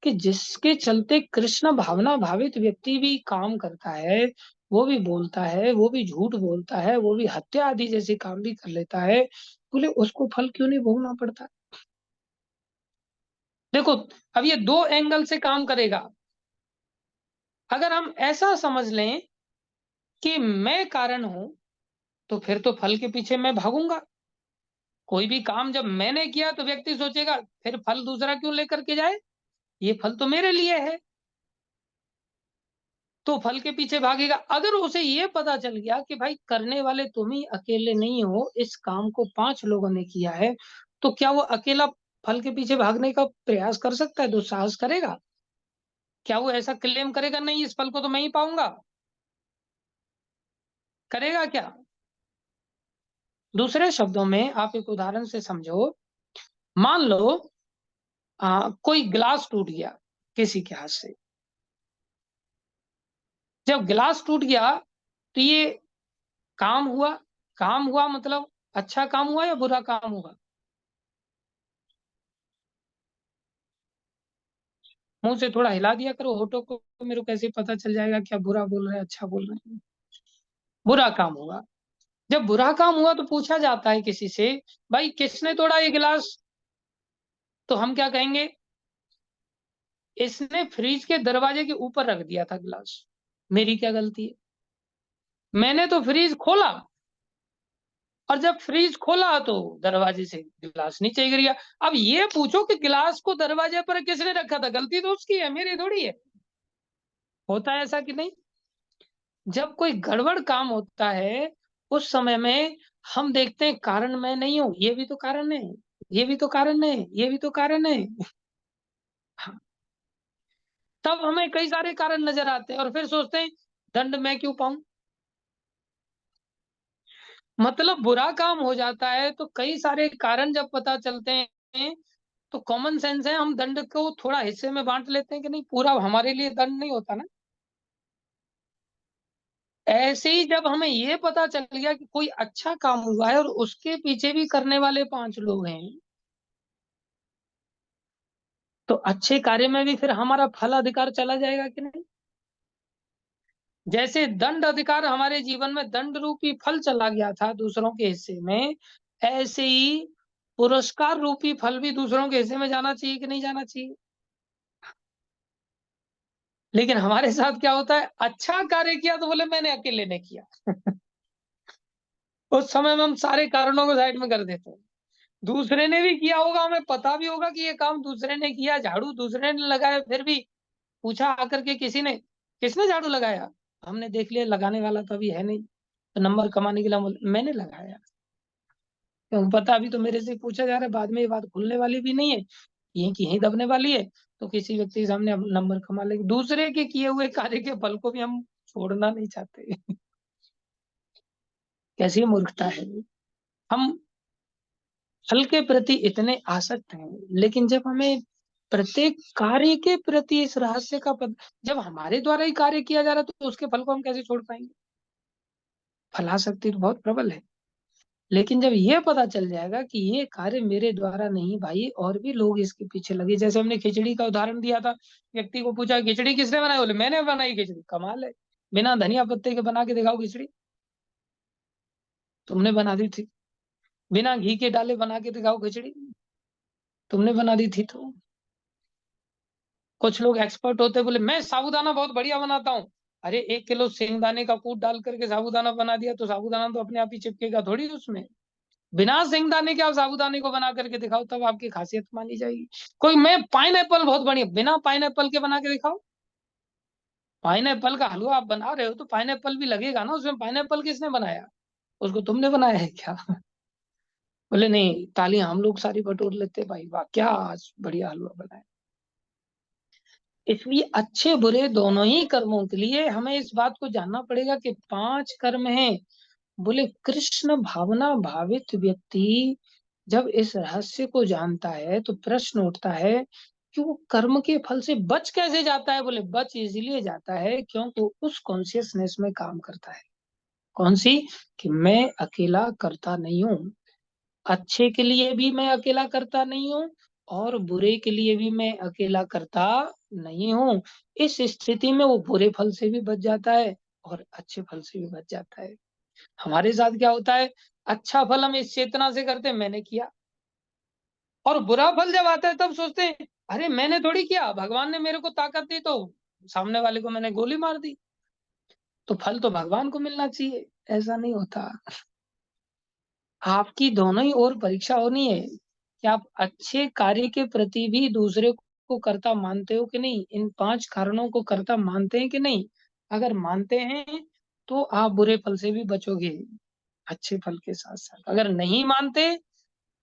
कि जिसके चलते कृष्ण भावना भावित व्यक्ति भी काम करता है, वो भी बोलता है, वो भी झूठ बोलता है, वो भी हत्या आदि जैसे काम भी कर लेता है, बोले उसको फल क्यों नहीं भोगना पड़ता? देखो, अब ये दो एंगल से काम करेगा। अगर हम ऐसा समझ लें कि मैं कारण हूं, तो फिर तो फल के पीछे मैं भागूंगा। कोई भी काम जब मैंने किया तो व्यक्ति सोचेगा फिर फल दूसरा क्यों लेकर के जाए, ये फल तो मेरे लिए है, तो फल के पीछे भागेगा। अगर उसे ये पता चल गया कि भाई करने वाले तुम ही अकेले नहीं हो, इस काम को 5 लोगों ने किया है, तो क्या वो अकेला फल के पीछे भागने का प्रयास कर सकता है, दुस्साहस करेगा? क्या वो ऐसा क्लेम करेगा नहीं इस फल को तो मैं ही पाऊंगा? करेगा क्या? दूसरे शब्दों में आप एक उदाहरण से समझो। मान लो कोई गिलास टूट गया किसी के हाथ से। जब गिलास टूट गया तो ये काम हुआ। काम हुआ मतलब अच्छा काम हुआ या बुरा काम हुआ? मुंह से थोड़ा हिला दिया करो होठों को, मेरे को कैसे पता चल जाएगा क्या बुरा बोल रहे हैं अच्छा बोल रहे हैं? बुरा काम हुआ। जब बुरा काम हुआ तो पूछा जाता है किसी से, भाई किसने तोड़ा ये गिलास? तो हम क्या कहेंगे? इसने फ्रिज के दरवाजे के ऊपर रख दिया था गिलास, मेरी क्या गलती है? मैंने तो फ्रिज खोला, और जब फ्रिज खोला तो दरवाजे से गिलास नीचे गिर गया। अब ये पूछो कि गिलास को दरवाजे पर किसने रखा था, गलती तो उसकी है, मेरी थोड़ी है। होता है ऐसा कि नहीं? जब कोई गड़बड़ काम होता है, उस समय में हम देखते हैं कारण मैं नहीं हूं, ये भी तो कारण है, ये भी तो कारण है, ये भी तो कारण है। हाँ, तब हमें कई सारे कारण नजर आते हैं और फिर सोचते हैं दंड मैं क्यों पाऊं। मतलब बुरा काम हो जाता है तो कई सारे कारण जब पता चलते हैं, तो कॉमन सेंस है हम दंड को थोड़ा हिस्से में बांट लेते हैं कि नहीं पूरा हमारे लिए दंड नहीं होता ना। ऐसे ही जब हमें ये पता चल गया कि कोई अच्छा काम हुआ है और उसके पीछे भी करने वाले 5 लोग हैं, तो अच्छे कार्य में भी फिर हमारा फल अधिकार चला जाएगा कि नहीं? जैसे दंड अधिकार हमारे जीवन में दंड रूपी फल चला गया था दूसरों के हिस्से में, ऐसे ही पुरस्कार रूपी फल भी दूसरों के हिस्से में जाना चाहिए कि नहीं जाना चाहिए? लेकिन हमारे साथ क्या होता है, अच्छा कार्य किया तो बोले मैंने अकेले ने किया। उस समय में हम सारे कारणों को साइड में कर देते हैं। दूसरे ने भी किया होगा, हमें पता भी होगा कि ये काम दूसरे ने किया, झाड़ू दूसरे ने लगाया, फिर भी पूछा आकर के किसी ने, किसने झाड़ू लगाया? हमने देख लिया लगाने वाला तो अभी है नहीं, तो नंबर कमाने के लिए मैंने लगाया। क्यों पता, अभी तो मेरे से पूछा जा रहा है, बाद में ये बात खुलने वाली भी नहीं है, यहीं की यहीं दबने वाली है। तो किसी व्यक्ति के सामने हम नंबर कमा लेंगे, दूसरे के किए हुए कार्य के फल को भी हम छोड़ना नहीं चाहते। कैसी मूर्खता है। हम फल के प्रति इतने आसक्त हैं, लेकिन जब हमें प्रत्येक कार्य के प्रति इस रहस्य का जब हमारे द्वारा ही कार्य किया जा रहा है तो उसके फल को हम कैसे छोड़ पाएंगे? फलाशक्ति तो बहुत प्रबल है। लेकिन जब ये पता चल जाएगा कि ये कार्य मेरे द्वारा नहीं भाई, और भी लोग इसके पीछे लगे, जैसे हमने खिचड़ी का उदाहरण दिया था, व्यक्ति को पूछा खिचड़ी किसने बनाई, बोले मैंने बनाई खिचड़ी। कमाल है, बिना धनिया पत्ते के बना के दिखाओ खिचड़ी, तुमने बना दी थी। बिना घी के डाले बना के दिखाओ खिचड़ी, तुमने बना दी थी। तो कुछ लोग एक्सपर्ट होते बोले मैं साबूदाना बहुत बढ़िया बनाता हूँ। अरे 1 किलो सेंगदाने का कूट डाल करके साबूदाना बना दिया तो साबूदाना तो अपने आप ही चिपकेगा थोड़ी उसमें। बिना सेंगदाने के आप साबूदाने को बना करके दिखाओ, तब आपकी खासियत मानी जाएगी। कोई मैं पाइनएप्पल बहुत बढ़िया, बिना पाइनएप्पल के बना के दिखाओ। पाइनएप्पल का हलवा आप बना रहे हो तो पाइनएप्पल भी लगेगा ना उसमें, पाइनएप्पल किसने बनाया? उसको तुमने बनाया है क्या? बोले नहीं, तालियां हम लोग सारी बटोर लेते भाई, वाह क्या आज बढ़िया हलवा बनाया। इसलिए अच्छे बुरे दोनों ही कर्मों के लिए हमें इस बात को जानना पड़ेगा कि 5 कर्म हैं। बोले कृष्ण भावना भावित व्यक्ति जब इस रहस्य को जानता है तो प्रश्न उठता है कि वो कर्म के फल से बच कैसे जाता है? बोले बच इसलिए जाता है क्योंकि वो उस कॉन्शियसनेस में काम करता है। कौन सी? कि मैं अकेला करता नहीं हूँ, अच्छे के लिए भी मैं अकेला करता नहीं हूँ और बुरे के लिए भी मैं अकेला करता नहीं हूँ। इस स्थिति में वो बुरे फल से भी बच जाता है और अच्छे फल से भी बच जाता है। हमारे साथ क्या होता है, अच्छा फल हम इस चेतना से करते हैं मैंने किया, और बुरा फल जब आता है तब सोचते हैं अरे मैंने थोड़ी किया, भगवान ने मेरे को ताकत दी तो सामने वाले को मैंने गोली मार दी, तो फल तो भगवान को मिलना चाहिए। ऐसा नहीं होता। आपकी दोनों ही ओर परीक्षा होनी है कि आप अच्छे कार्य के प्रति भी दूसरे को कर्ता मानते हो कि नहीं, इन 5 कारणों को कर्ता मानते हैं कि नहीं। अगर मानते हैं तो आप बुरे फल से भी बचोगे अच्छे फल के साथ साथ। अगर नहीं मानते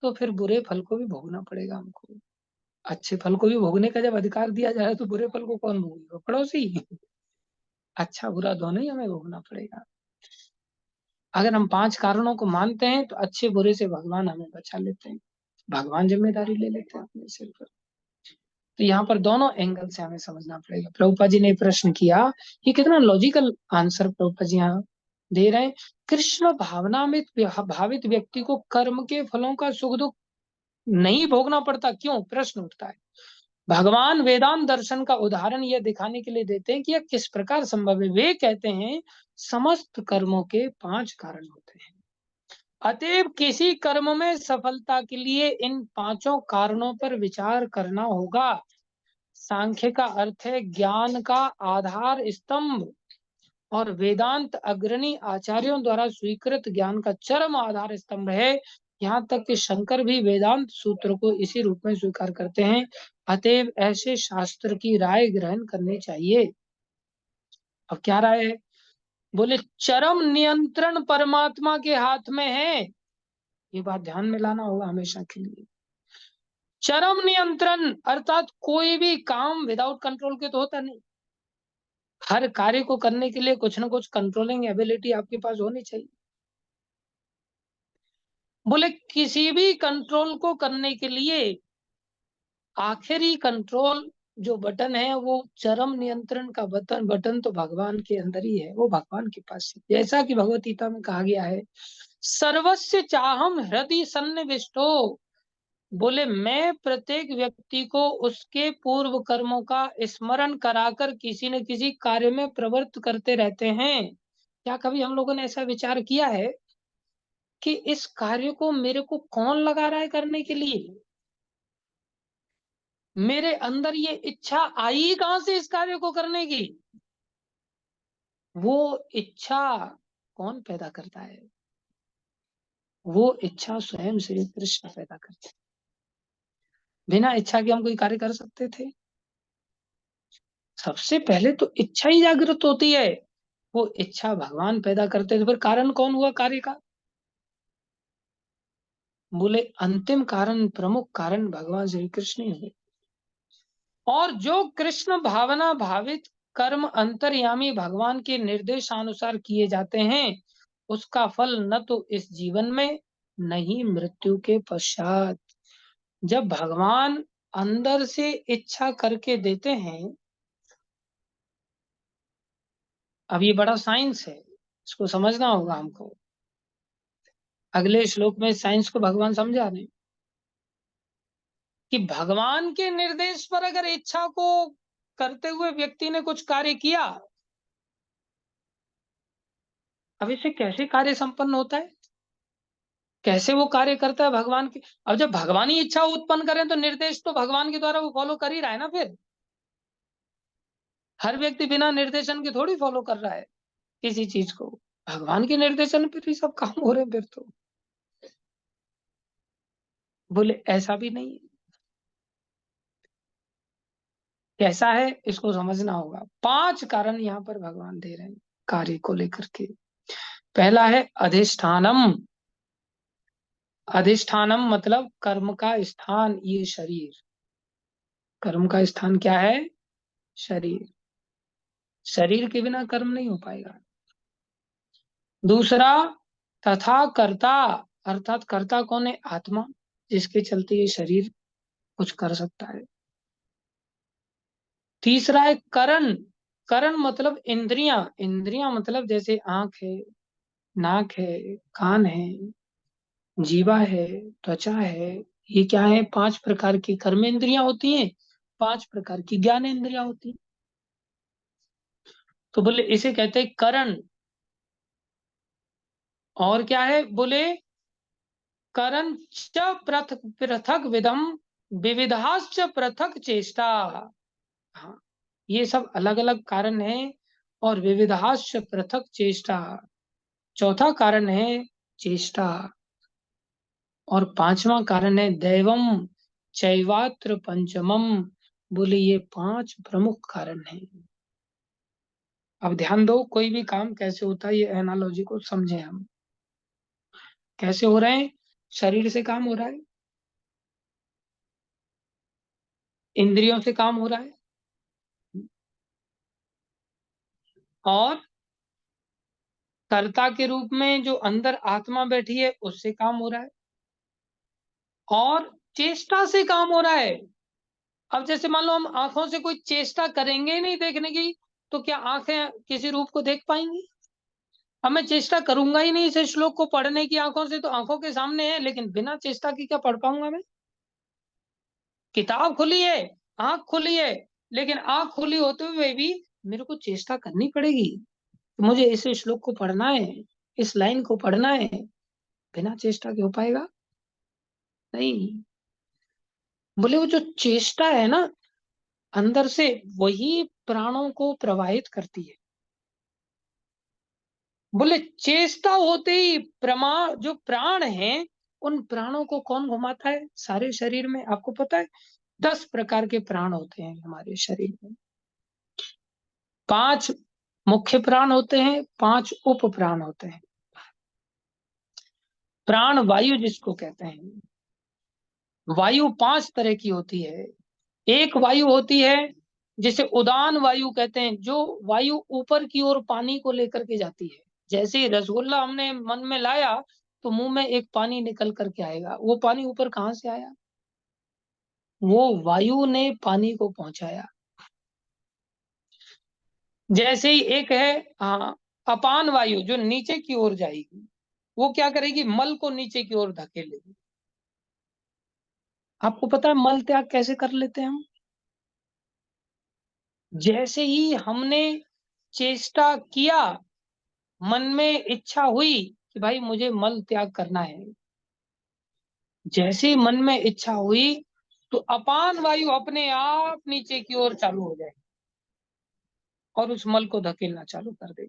तो फिर बुरे फल को भी भोगना पड़ेगा हमको। अच्छे फल को भी भोगने का जब अधिकार दिया जाए तो बुरे फल को कौन भोगेगा, पड़ोसी। अच्छा बुरा दोनों ही हमें भोगना पड़ेगा। अगर हम 5 कारणों को मानते हैं तो अच्छे बुरे से भगवान हमें बचा लेते हैं, भगवान जिम्मेदारी ले लेते हैं अपने सिर पर। तो यहाँ पर दोनों एंगल से हमें समझना पड़ेगा। प्रभुपा जी ने प्रश्न किया, ये कितना लॉजिकल आंसर प्रभुपा जी यहाँ दे रहे हैं। कृष्ण भावना में भावित व्यक्ति को कर्म के फलों का सुख दुख नहीं भोगना पड़ता, क्यों, प्रश्न उठता है। भगवान वेदांत दर्शन का उदाहरण यह दिखाने के लिए देते हैं कि यह किस प्रकार संभव है। वे कहते हैं समस्त कर्मों के 5 कारण होते हैं, अतएव किसी कर्म में सफलता के लिए इन 5 कारणों पर विचार करना होगा। सांख्य का अर्थ है ज्ञान का आधार स्तंभ, और वेदांत अग्रणी आचार्यों द्वारा स्वीकृत ज्ञान का चरम आधार स्तंभ है। यहाँ तक कि शंकर भी वेदांत सूत्र को इसी रूप में स्वीकार करते हैं। अतएव ऐसे शास्त्र की राय ग्रहण करनी चाहिए। अब क्या राय है, बोले चरम नियंत्रण परमात्मा के हाथ में है। ये बात ध्यान में लाना होगा हमेशा के लिए। चरम नियंत्रण अर्थात कोई भी काम विदाउट कंट्रोल के तो होता नहीं। हर कार्य को करने के लिए कुछ ना कुछ कंट्रोलिंग एबिलिटी आपके पास होनी चाहिए। बोले किसी भी कंट्रोल को करने के लिए आखिरी कंट्रोल जो बटन है वो चरम नियंत्रण का बटन तो भगवान के अंदर ही है, वो भगवान के पास है। जैसा कि भगवत गीता में कहा गया है, सर्वस्य चाहम हृदय सन्निविष्टो। बोले मैं प्रत्येक व्यक्ति को उसके पूर्व कर्मों का स्मरण कराकर किसी न किसी कार्य में प्रवृत्त करते रहते हैं। क्या कभी हम लोगों ने ऐसा विचार किया है कि इस कार्य को मेरे को कौन लगा रहा है करने के लिए, मेरे अंदर ये इच्छा आई कहां से इस कार्य को करने की। वो इच्छा कौन पैदा करता है, वो इच्छा स्वयं श्री कृष्ण पैदा करते हैं। बिना इच्छा के हम कोई कार्य कर सकते थे? सबसे पहले तो इच्छा ही जागृत होती है, वो इच्छा भगवान पैदा करते थे। फिर कारण कौन हुआ कार्य का, बोले अंतिम कारण प्रमुख कारण भगवान श्री कृष्ण ही हुए। और जो कृष्ण भावना भावित कर्म अंतर्यामी भगवान के निर्देशानुसार किए जाते हैं उसका फल न तो इस जीवन में न ही मृत्यु के पश्चात। जब भगवान अंदर से इच्छा करके देते हैं, अब ये बड़ा साइंस है, इसको समझना होगा हमको। अगले श्लोक में साइंस को भगवान समझा रहे हैं कि भगवान के निर्देश पर अगर इच्छा को करते हुए व्यक्ति ने कुछ कार्य किया, अब इसे कैसे कार्य संपन्न होता है, कैसे वो कार्य करता है भगवान की। अब जब भगवान ही इच्छा उत्पन्न करें तो निर्देश तो भगवान के द्वारा वो फॉलो कर ही रहा है ना। फिर हर व्यक्ति बिना निर्देशन के थोड़ी फॉलो कर रहा है किसी चीज को, भगवान के निर्देशन पर ही सब काम हो रहे हैं फिर तो। बोले ऐसा भी नहीं है, कैसा है इसको समझना होगा। 5 कारण यहाँ पर भगवान दे रहे हैं कार्य को लेकर के। पहला है अधिष्ठानम। अधिष्ठानम मतलब कर्म का स्थान, ये शरीर। कर्म का स्थान क्या है, शरीर। शरीर के बिना कर्म नहीं हो पाएगा। दूसरा तथा कर्ता, अर्थात कर्ता कौन है, आत्मा, जिसके चलते ये शरीर कुछ कर सकता है। तीसरा है करण। करण मतलब इंद्रियां, इंद्रियां मतलब जैसे आंख है, नाक है, कान है, जीवा है, त्वचा है। ये क्या है, 5 प्रकार की कर्म इंद्रियां होती हैं, 5 प्रकार की ज्ञान इंद्रियां होती हैं। तो बोले इसे कहते हैं करण। और क्या है बोले, करण च पृथक पृथक विधम विविधाश्च पृथक चेष्टा। हाँ, ये सब अलग अलग कारण है, और विविधाश्च पृथक चेष्टा, चौथा कारण है चेष्टा, और पांचवा कारण है दैवम चैवात्र पंचमम। बोले ये पांच प्रमुख कारण हैं। अब ध्यान दो, कोई भी काम कैसे होता है, ये एनालॉजी को समझें हम। कैसे हो रहे हैं? शरीर से काम हो रहा है, इंद्रियों से काम हो रहा है, और कर्ता के रूप में जो अंदर आत्मा बैठी है उससे काम हो रहा है, और चेष्टा से काम हो रहा है। अब जैसे मान लो हम आंखों से कोई चेष्टा करेंगे ही नहीं देखने की, तो क्या आंखें किसी रूप को देख पाएंगी? अब मैं चेष्टा करूंगा ही नहीं इस श्लोक को पढ़ने की आंखों से, तो आंखों के सामने है लेकिन बिना चेष्टा की क्या पढ़ पाऊंगा मैं? किताब खुली है, आंख खुली है, लेकिन आंख खुली होते हुए भी मेरे को चेष्टा करनी पड़ेगी। तो मुझे इस श्लोक को पढ़ना है, इस लाइन को पढ़ना है, बिना चेष्टा के हो पाएगा? नहीं। बोले वो जो चेष्टा है ना अंदर से, वही प्राणों को प्रवाहित करती है। बोले चेष्टा होते ही जो प्राण हैं, उन प्राणों को कौन घुमाता है सारे शरीर में? आपको पता है 10 प्रकार के प्राण होते हैं हमारे शरीर में। 5 मुख्य प्राण होते हैं, 5 उप प्राण होते हैं। प्राण वायु जिसको कहते हैं, वायु 5 तरह की होती है। एक वायु होती है जिसे उदान वायु कहते हैं, जो वायु ऊपर की ओर पानी को लेकर के जाती है। जैसे ही रसगुल्ला हमने मन में लाया, तो मुंह में एक पानी निकल करके आएगा। वो पानी ऊपर कहाँ से आया? वो वायु ने पानी को पहुंचाया। जैसे ही एक है, हाँ, अपान वायु, जो नीचे की ओर जाएगी, वो क्या करेगी? मल को नीचे की ओर धकेलेगी। आपको पता है मल त्याग कैसे कर लेते हैं हम? जैसे ही हमने चेष्टा किया, मन में इच्छा हुई कि भाई मुझे मल त्याग करना है, जैसे ही मन में इच्छा हुई, तो अपान वायु अपने आप नीचे की ओर चालू हो जाए और उस मल को धकेलना चालू कर दे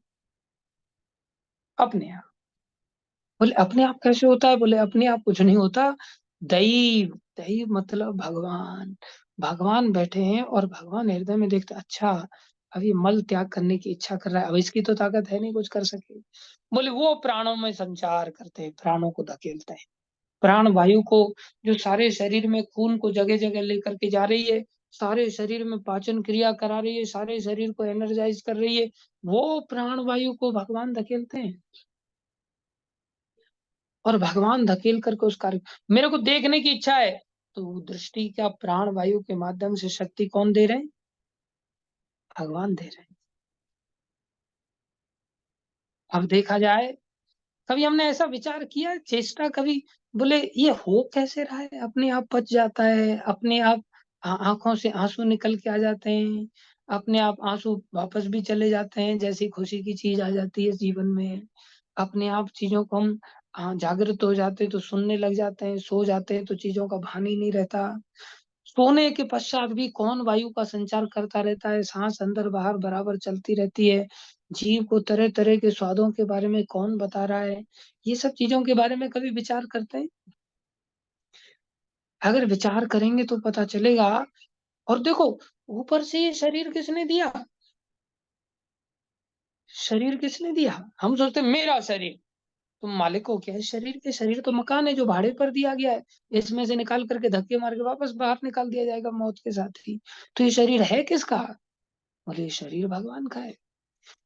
अपने आप। बोले अपने आप कैसे होता है? बोले अपने आप कुछ नहीं होता। दैव, दैव मतलब भगवान। भगवान बैठे हैं और भगवान हृदय में देखते, अच्छा अब ये मल त्याग करने की इच्छा कर रहा है, अब इसकी तो ताकत है नहीं कुछ कर सके। बोले वो प्राणों में संचार करते हैं, प्राणों को धकेलते हैं। प्राण वायु को, जो सारे शरीर में खून को जगह जगह लेकर के जा रही है, सारे शरीर में पाचन क्रिया करा रही है, सारे शरीर को एनर्जाइज कर रही है, वो प्राण वायु को भगवान धकेलते हैं। और भगवान धकेल करके उस कार्य, मेरे को देखने की इच्छा है, तो दृष्टि का प्राण वायु के माध्यम से शक्ति कौन दे रहे हैं? भगवान दे रहे हैं। अब देखा जाए, कभी हमने ऐसा विचार किया, चेष्टा कभी, बोले ये हो कैसे रहा है? अपने आप पच जाता है, अपने आप आंखों से आंसू निकल के आ जाते हैं, अपने आप आंसू वापस भी चले जाते हैं, जैसी खुशी की चीज आ जाती है जीवन में, अपने आप चीजों को हम जागृत हो जाते हैं तो सुनने लग जाते हैं, सो जाते हैं तो चीजों का भान ही नहीं रहता। सोने के पश्चात भी कौन वायु का संचार करता रहता है, सांस अंदर बाहर बराबर चलती रहती है, जीव को तरह तरह के स्वादों के बारे में कौन बता रहा है? ये सब चीजों के बारे में कभी विचार करते हैं? अगर विचार करेंगे तो पता चलेगा। और देखो, ऊपर से ये शरीर किसने दिया? शरीर किसने दिया? हम सोचते हैं मेरा शरीर। तुम मालिक हो क्या इस शरीर के? शरीर तो मकान है जो भाड़े पर दिया गया है, इसमें से निकाल करके धक्के मार के वापस बाहर निकाल दिया जाएगा मौत के साथ ही। तो ये शरीर है किसका? बोले ये शरीर भगवान का है।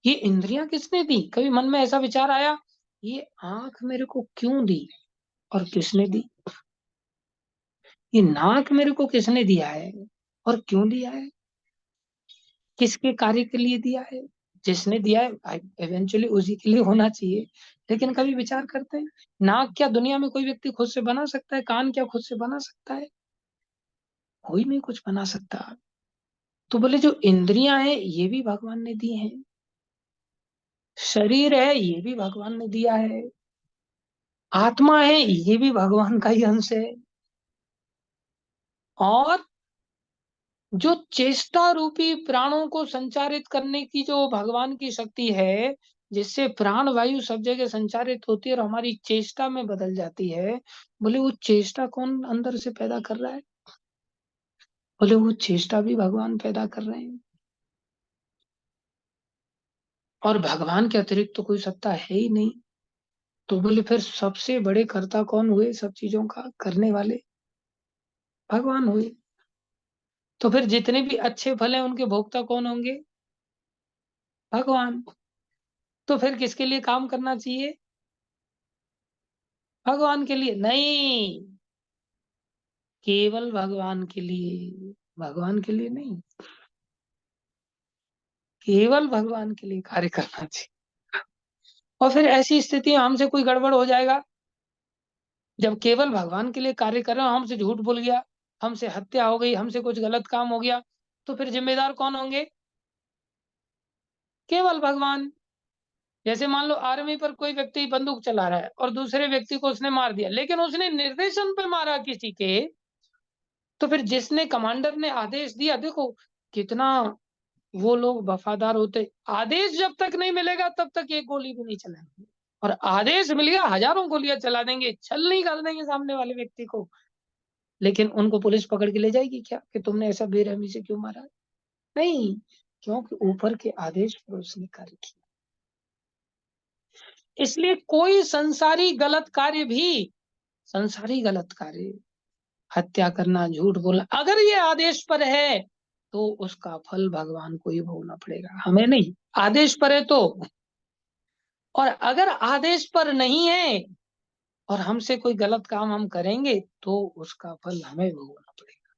ये इंद्रियां किसने दी? कभी मन में ऐसा विचार आया, ये आंख मेरे को क्यों दी और किसने दी? ये नाक मेरे को किसने दिया है और क्यों दिया है? किसके कार्य के लिए दिया है? जिसने दिया है इवेंचुअली उसी के लिए होना चाहिए। लेकिन कभी विचार करते हैं, नाक क्या दुनिया में कोई व्यक्ति खुद से बना सकता है? कान क्या खुद से बना सकता है? कोई नहीं कुछ बना सकता। तो बोले जो इंद्रियां हैं ये भी भगवान ने दी हैं। शरीर है ये भी भगवान ने दिया है, आत्मा है ये भी भगवान का ही अंश है, और जो चेष्टा रूपी प्राणों को संचारित करने की जो भगवान की शक्ति है, जिससे प्राण वायु सब जगह संचारित होती है और हमारी चेष्टा में बदल जाती है, बोले वो चेष्टा कौन अंदर से पैदा कर रहा है? बोले वो चेष्टा भी भगवान पैदा कर रहे हैं। और भगवान के अतिरिक्त तो कोई सत्ता है ही नहीं। तो बोले फिर सबसे बड़े कर्ता कौन हुए सब चीजों का करने वाले? भगवान हुए। तो फिर जितने भी अच्छे फल हैं उनके भोक्ता कौन होंगे? भगवान। तो फिर किसके लिए काम करना चाहिए? भगवान के लिए नहीं, केवल भगवान के लिए, भगवान के लिए नहीं, केवल भगवान के लिए कार्य करना चाहिए। और फिर ऐसी स्थिति में हमसे कोई गड़बड़ हो जाएगा, जब केवल भगवान के लिए कार्य कर रहे हो, हमसे झूठ बोल गया, हमसे हत्या हो गई, हमसे कुछ गलत काम हो गया, तो फिर जिम्मेदार कौन होंगे? केवल भगवान। जैसे मान लो आर्मी पर कोई व्यक्ति बंदूक चला रहा है और दूसरे व्यक्ति को उसने मार दिया, लेकिन उसने निर्देशन पे मारा किसी के, तो फिर जिसने कमांडर ने आदेश दिया, देखो कितना वो लोग वफादार होते, आदेश जब तक नहीं मिलेगा तब तक एक गोली भी नहीं चलाएंगे, और आदेश मिल गया हजारों गोलियां चला देंगे, छल नहीं कर देंगे सामने वाले व्यक्ति को। लेकिन उनको पुलिस पकड़ के ले जाएगी क्या कि तुमने ऐसा बेरहमी से क्यों मारा? नहीं, क्योंकि ऊपर के आदेश पर उसने कार्य किया। इसलिए कोई संसारी गलत कार्य, हत्या करना, झूठ बोलना, अगर ये आदेश पर है तो उसका फल भगवान को ही भोगना पड़ेगा, हमें नहीं। आदेश पर है तो, और अगर आदेश पर नहीं है और हमसे कोई गलत काम हम करेंगे तो उसका फल हमें भोगना पड़ेगा।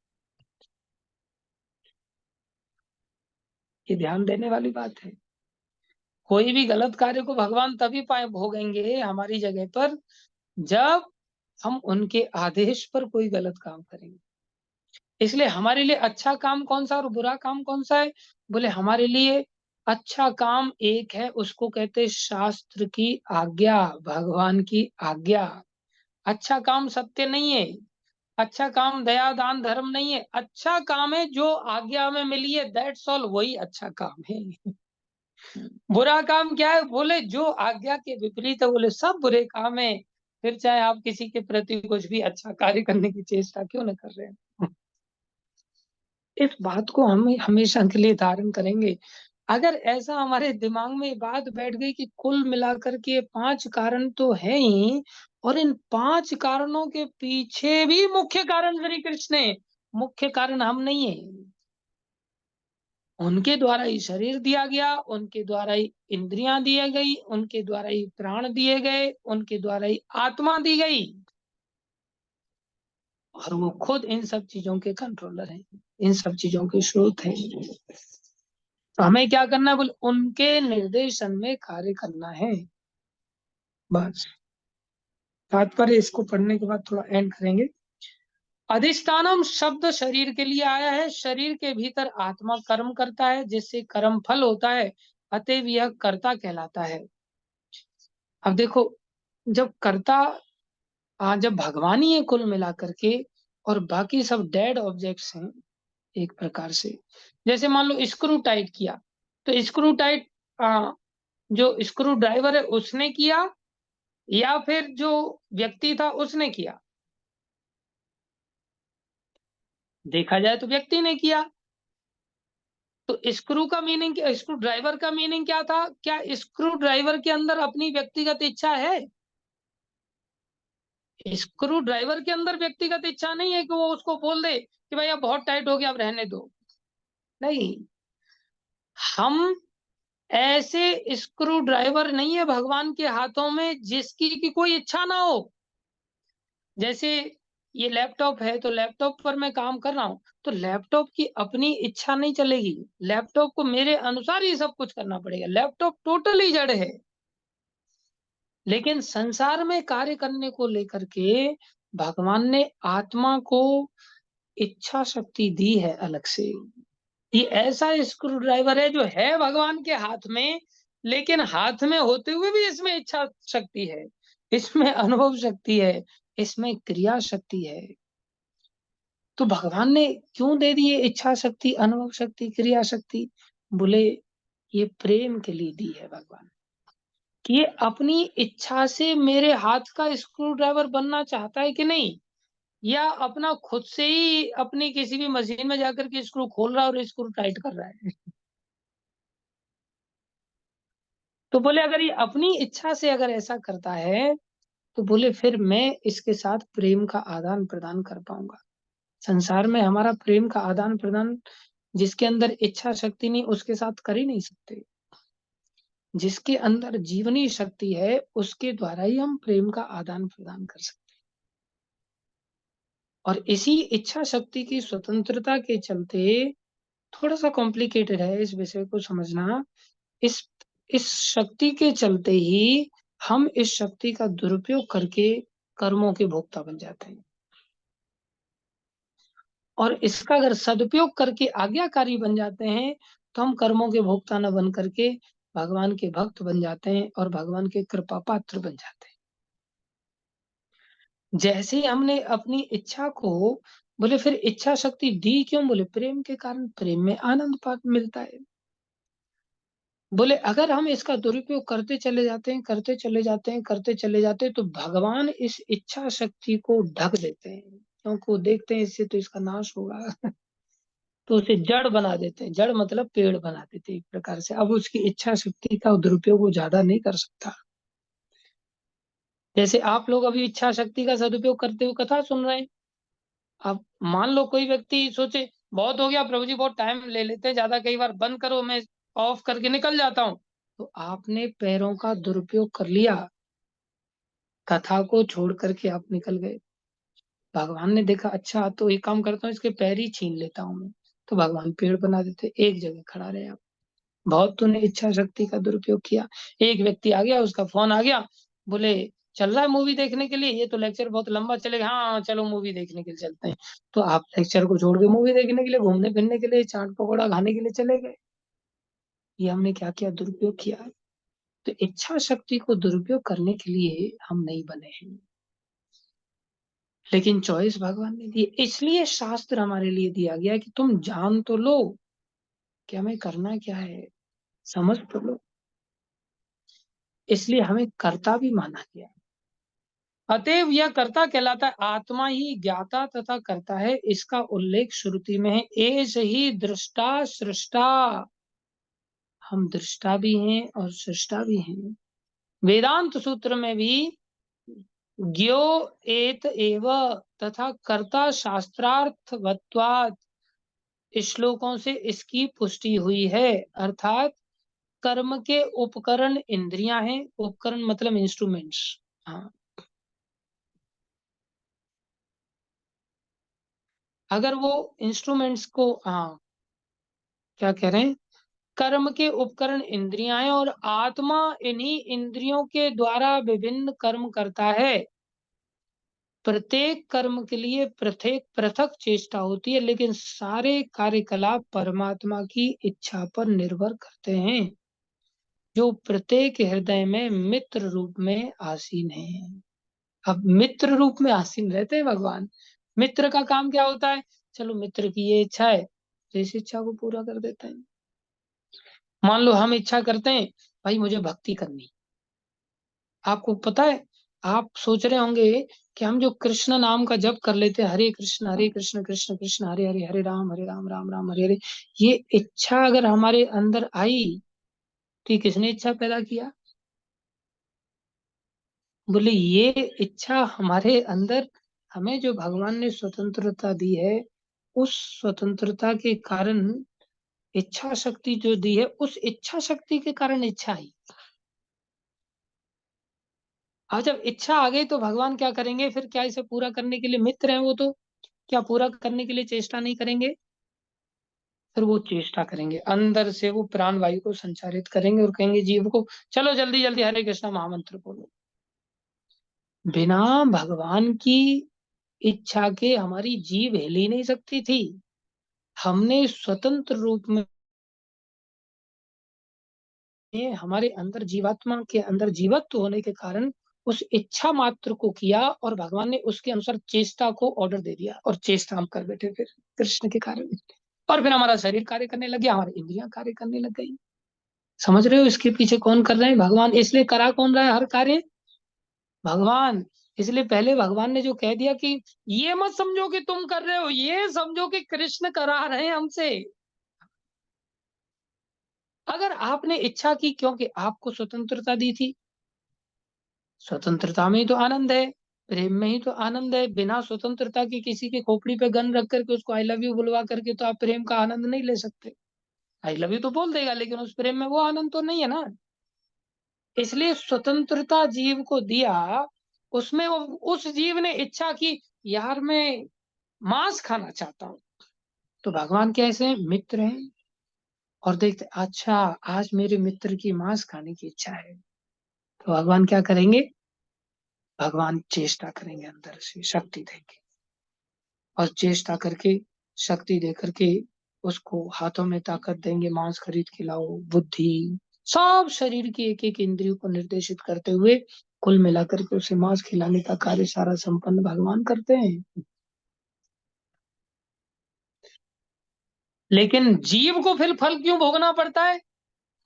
ये ध्यान देने वाली बात है। कोई भी गलत कार्य को भगवान तभी पाए भोगेंगे हमारी जगह पर, जब हम उनके आदेश पर कोई गलत काम करेंगे। इसलिए हमारे लिए अच्छा काम कौन सा और बुरा काम कौन सा है? बोले हमारे लिए अच्छा काम एक है, उसको कहते हैं शास्त्र की आज्ञा, भगवान की आज्ञा। अच्छा काम सत्य नहीं है, अच्छा काम दया दान धर्म नहीं है, अच्छा काम है जो आज्ञा में मिली है, दैट्स ऑल, वही अच्छा काम है। बुरा काम क्या है? बोले जो आज्ञा के विपरीत है, बोले सब बुरे काम है। फिर चाहे आप किसी के प्रति कुछ भी अच्छा कार्य करने की चेष्टा क्यों न कर रहे हैं। इस बात को हम हमेशा के लिए धारण करेंगे। अगर ऐसा हमारे दिमाग में ये बात बैठ गई कि कुल मिलाकर के 5 कारण तो है ही, और इन 5 कारणों के पीछे भी मुख्य कारण श्री कृष्ण है, मुख्य कारण हम नहीं है। उनके द्वारा ही शरीर दिया गया, उनके द्वारा ही इंद्रियां दी गई, उनके द्वारा ही प्राण दिए गए, उनके द्वारा ही आत्मा दी गई, और वो खुद इन सब चीजों के कंट्रोलर हैं, इन सब चीजों के स्रोत हैं। तो हमें क्या करना है? बोले उनके निर्देशन में कार्य करना है, बस। तात्पर्य इसको पढ़ने के बाद थोड़ा एंड करेंगे। अधिष्ठानम शब्द शरीर के लिए आया है, शरीर के भीतर आत्मा कर्म करता है जिससे कर्म फल होता है, अतएव यह कर्ता कहलाता है। अब देखो, जब कर्ता जब भगवान ही है कुल मिलाकर के, और बाकी सब डेड ऑब्जेक्ट्स हैं एक प्रकार से। जैसे मान लो स्क्रू टाइट किया, तो स्क्रू टाइट जो स्क्रू ड्राइवर है उसने किया, या फिर जो व्यक्ति था उसने किया? देखा जाए तो व्यक्ति ने किया। तो स्क्रू का मीनिंग, स्क्रू ड्राइवर का मीनिंग क्या था? क्या स्क्रू ड्राइवर के अंदर अपनी व्यक्तिगत इच्छा है? स्क्रू ड्राइवर के अंदर व्यक्तिगत इच्छा नहीं है कि वो उसको बोल दे कि भाई अब बहुत टाइट हो गया, अब रहने दो। नहीं, हम ऐसे स्क्रू ड्राइवर नहीं है भगवान के हाथों में जिसकी की कोई इच्छा ना हो। जैसे ये लैपटॉप है, तो लैपटॉप पर मैं काम कर रहा हूँ, तो लैपटॉप की अपनी इच्छा नहीं चलेगी, लैपटॉप को मेरे अनुसार ही सब कुछ करना पड़ेगा, लैपटॉप टोटली जड़ है। लेकिन संसार में कार्य करने को लेकर के भगवान ने आत्मा को इच्छा शक्ति दी है अलग से। ये ऐसा स्क्रू ड्राइवर है जो है भगवान के हाथ में, लेकिन हाथ में होते हुए भी इसमें इच्छा शक्ति है, इसमें अनुभव शक्ति है, इसमें क्रिया शक्ति है। तो भगवान ने क्यों दे दी ये इच्छा शक्ति, अनुभव शक्ति, क्रिया शक्ति? बोले ये प्रेम के लिए दी है भगवान, कि ये अपनी इच्छा से मेरे हाथ का स्क्रू ड्राइवर बनना चाहता है कि नहीं, या अपना खुद से ही अपनी किसी भी मशीन में जाकर के स्क्रू खोल रहा है और स्क्रू टाइट कर रहा है। तो बोले अगर ये अपनी इच्छा से अगर ऐसा करता है, तो बोले फिर मैं इसके साथ प्रेम का आदान प्रदान कर पाऊंगा। संसार में हमारा प्रेम का आदान प्रदान जिसके अंदर इच्छा शक्ति नहीं, उसके साथ कर ही नहीं सकते। जिसके अंदर जीवनी शक्ति है, उसके द्वारा ही हम प्रेम का आदान प्रदान कर सकते हैं। और इसी इच्छा शक्ति की स्वतंत्रता के चलते, थोड़ा सा कॉम्प्लिकेटेड है इस विषय को समझना, इस इस शक्ति के चलते ही हम इस शक्ति का दुरुपयोग करके कर्मों के भोक्ता बन जाते हैं। और इसका अगर सदुपयोग करके आज्ञाकारी बन जाते हैं, तो हम कर्मों के भोक्ता न बन करके भगवान के भक्त बन जाते हैं और भगवान के कृपा पात्र बन जाते हैं। जैसे ही हमने अपनी इच्छा को, बोले फिर इच्छा शक्ति दी क्यों? बोले प्रेम के कारण, प्रेम में आनंद मिलता है। बोले अगर हम इसका दुरुपयोग करते चले जाते हैं, करते चले जाते हैं, करते चले जाते हैं, तो भगवान इस इच्छा शक्ति को ढक देते हैं, क्योंकि वो देखते हैं इससे तो इसका नाश होगा। तो उसे जड़ बना देते हैं। जड़ मतलब पेड़ बना देते हैं एक प्रकार से। अब उसकी इच्छा शक्ति का दुरुपयोग वो ज्यादा नहीं कर सकता। जैसे आप लोग अभी इच्छा शक्ति का सदुपयोग करते हुए कथा सुन रहे हैं। अब मान लो कोई व्यक्ति सोचे बहुत हो गया प्रभु जी, बहुत टाइम ले लेते हैं ज्यादा, कई बार बंद करो, मैं ऑफ करके निकल जाता हूँ। तो आपने पैरों का दुरुपयोग कर लिया, कथा को छोड़ करके आप निकल गए। भगवान ने देखा अच्छा तो एक काम करता हूँ, इसके पैर ही छीन लेता हूँ मैं। तो भगवान पेड़ बना देते, एक जगह खड़ा रहे आप। बहुत तूने इच्छा शक्ति का दुरुपयोग किया। एक व्यक्ति आ गया, उसका फोन आ गया, बोले चल रहा है मूवी देखने के लिए, ये तो लेक्चर बहुत लंबा चलेगा, हाँ चलो मूवी देखने के लिए चलते हैं। तो आप लेक्चर को छोड़ के मूवी देखने के लिए, घूमने फिरने के लिए, चाट पकौड़ा खाने के लिए चले गए। ये हमने क्या किया? दुरुपयोग किया है। तो इच्छा शक्ति को दुरुपयोग करने के लिए हम नहीं बने हैं, लेकिन चॉइस भगवान ने दी। इसलिए शास्त्र हमारे लिए दिया गया कि तुम जान तो लो कि हमें करना क्या है, समझ तो लो। इसलिए हमें कर्ता भी माना गया। अतएव यह कर्ता कहलाता है। आत्मा ही ज्ञाता तथा कर्ता है, इसका उल्लेख श्रुति में है। एष ही दृष्टा सृष्टा, हम दृष्टा भी हैं और सृष्टा भी हैं। वेदांत सूत्र में भी ज्ञो एत एव तथा कर्ता शास्त्रार्थवत्वात् श्लोकों से इसकी पुष्टि हुई है। अर्थात कर्म के उपकरण इंद्रियां हैं। उपकरण मतलब इंस्ट्रूमेंट्स। हाँ, अगर वो इंस्ट्रूमेंट्स को, हाँ क्या कह रहे हैं, कर्म के उपकरण इंद्रियां हैं और आत्मा इन्हीं इंद्रियों के द्वारा विभिन्न कर्म करता है। प्रत्येक कर्म के लिए प्रत्येक पृथक चेष्टा होती है, लेकिन सारे कार्यकलाप परमात्मा की इच्छा पर निर्भर करते हैं, जो प्रत्येक हृदय में मित्र रूप में आसीन है। अब मित्र रूप में आसीन रहते हैं भगवान। मित्र का काम क्या होता है? चलो मित्र की ये इच्छा है, तो इस इच्छा को पूरा कर देते हैं। मान लो हम इच्छा करते हैं भाई मुझे भक्ति करनी, आपको पता है, आप सोच रहे होंगे कि हम जो कृष्ण नाम का जप कर लेते हैं, हरे कृष्ण कृष्ण कृष्ण हरे हरे, हरे राम राम राम हरे हरे, ये इच्छा अगर हमारे अंदर आई तो ये किसने इच्छा पैदा किया? बोले ये इच्छा हमारे अंदर, हमें जो भगवान ने स्वतंत्रता दी है, उस स्वतंत्रता के कारण इच्छा शक्ति जो दी है, उस इच्छा शक्ति के कारण इच्छा आई। और जब इच्छा आ गई तो भगवान क्या करेंगे फिर? क्या इसे पूरा करने के लिए मित्र हैं वो, तो क्या पूरा करने के लिए चेष्टा नहीं करेंगे? फिर वो चेष्टा करेंगे, अंदर से वो प्राण वायु को संचारित करेंगे और कहेंगे जीव को चलो जल्दी जल्दी हरे कृष्णा महामंत्र बोलो। बिना भगवान की इच्छा के हमारी जीव हिल ही नहीं सकती थी। हमने स्वतंत्र रूप में ये हमारे अंदर जीवात्मा के अंदर जीवत्व होने के कारण उस इच्छा मात्र को किया और भगवान ने उसके अनुसार चेष्टा को ऑर्डर दे दिया और चेष्टा हम कर बैठे फिर कृष्ण के कारण। और फिर हमारा शरीर कार्य करने लग गया, हमारी इंद्रियां कार्य करने लग गई। समझ रहे हो इसके पीछे कौन कर रहे हैं? भगवान। इसलिए करा कौन रहा है हर कार्य? भगवान। इसलिए पहले भगवान ने जो कह दिया कि ये मत समझो कि तुम कर रहे हो, ये समझो कि कृष्ण करा रहे हैं हमसे। अगर आपने इच्छा की, क्योंकि आपको स्वतंत्रता दी थी, स्वतंत्रता में ही तो आनंद है, प्रेम में ही तो आनंद है। बिना स्वतंत्रता की किसी की खोपड़ी पे गन रख करके उसको आई लव यू बुलवा करके तो आप प्रेम का आनंद नहीं ले सकते। आई लव यू तो बोल देगा, लेकिन उस प्रेम में वो आनंद तो नहीं है ना। इसलिए स्वतंत्रता जीव को दिया। उसमें वो उस जीव ने इच्छा की, यार मैं मांस खाना चाहता हूँ, तो भगवान कैसे हैं? मित्र हैं। और देखते अच्छा आज मेरे मित्र की मांस खाने की इच्छा है, तो भगवान क्या करेंगे? भगवान चेष्टा करेंगे, अंदर से शक्ति देंगे, और चेष्टा करके शक्ति दे करके उसको हाथों में ताकत देंगे, मांस खरीद के लाओ, बुद्धि, सब शरीर की एक एक इंद्रियों को निर्देशित करते हुए कुल मिलाकर के उसे मांस खिलाने का कार्य सारा संपन्न भगवान करते हैं। लेकिन जीव को फिर फल क्यों भोगना पड़ता है?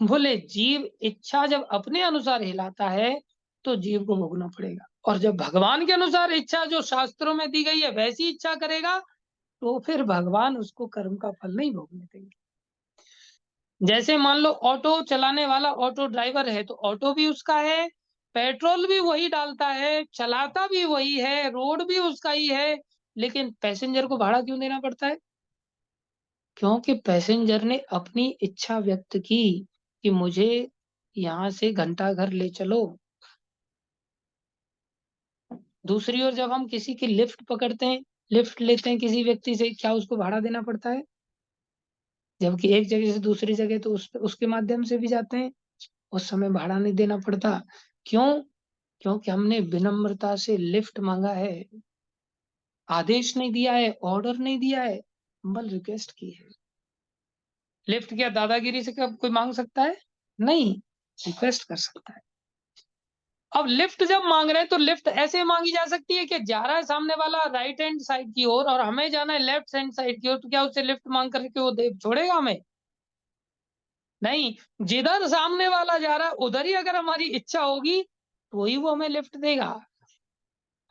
बोले जीव इच्छा जब अपने अनुसार हिलाता है तो जीव को भोगना पड़ेगा, और जब भगवान के अनुसार इच्छा जो शास्त्रों में दी गई है वैसी इच्छा करेगा तो फिर भगवान उसको कर्म का फल नहीं भोगने देंगे। जैसे मान लो ऑटो चलाने वाला ऑटो ड्राइवर है, तो ऑटो भी उसका है, पेट्रोल भी वही डालता है, चलाता भी वही है, रोड भी उसका ही है, लेकिन पैसेंजर को भाड़ा क्यों देना पड़ता है? क्योंकि पैसेंजर ने अपनी इच्छा व्यक्त की कि मुझे यहाँ से घंटा घर ले चलो। दूसरी ओर जब हम किसी की लिफ्ट पकड़ते हैं, लिफ्ट लेते हैं किसी व्यक्ति से, क्या उसको भाड़ा देना पड़ता है? जबकि एक जगह से दूसरी जगह तो उसके माध्यम से भी जाते हैं, उस समय भाड़ा नहीं देना पड़ता। क्यों? क्योंकि हमने विनम्रता से लिफ्ट मांगा है, आदेश नहीं दिया है, ऑर्डर नहीं दिया है, हम्बल रिक्वेस्ट की है। लिफ्ट क्या दादागिरी से कब कोई मांग सकता है? नहीं, रिक्वेस्ट कर सकता है। अब लिफ्ट जब मांग रहे हैं तो लिफ्ट ऐसे मांगी जा सकती है कि जा रहा है सामने वाला राइट हैंड साइड की ओर और हमें जाना है लेफ्ट हैंड साइड की ओर, तो क्या उससे लिफ्ट मांग करके वो दे छोड़ेगा हमें? नहीं। जिधर सामने वाला जा रहा है उधर ही अगर हमारी इच्छा होगी तो ही वो हमें लिफ्ट देगा।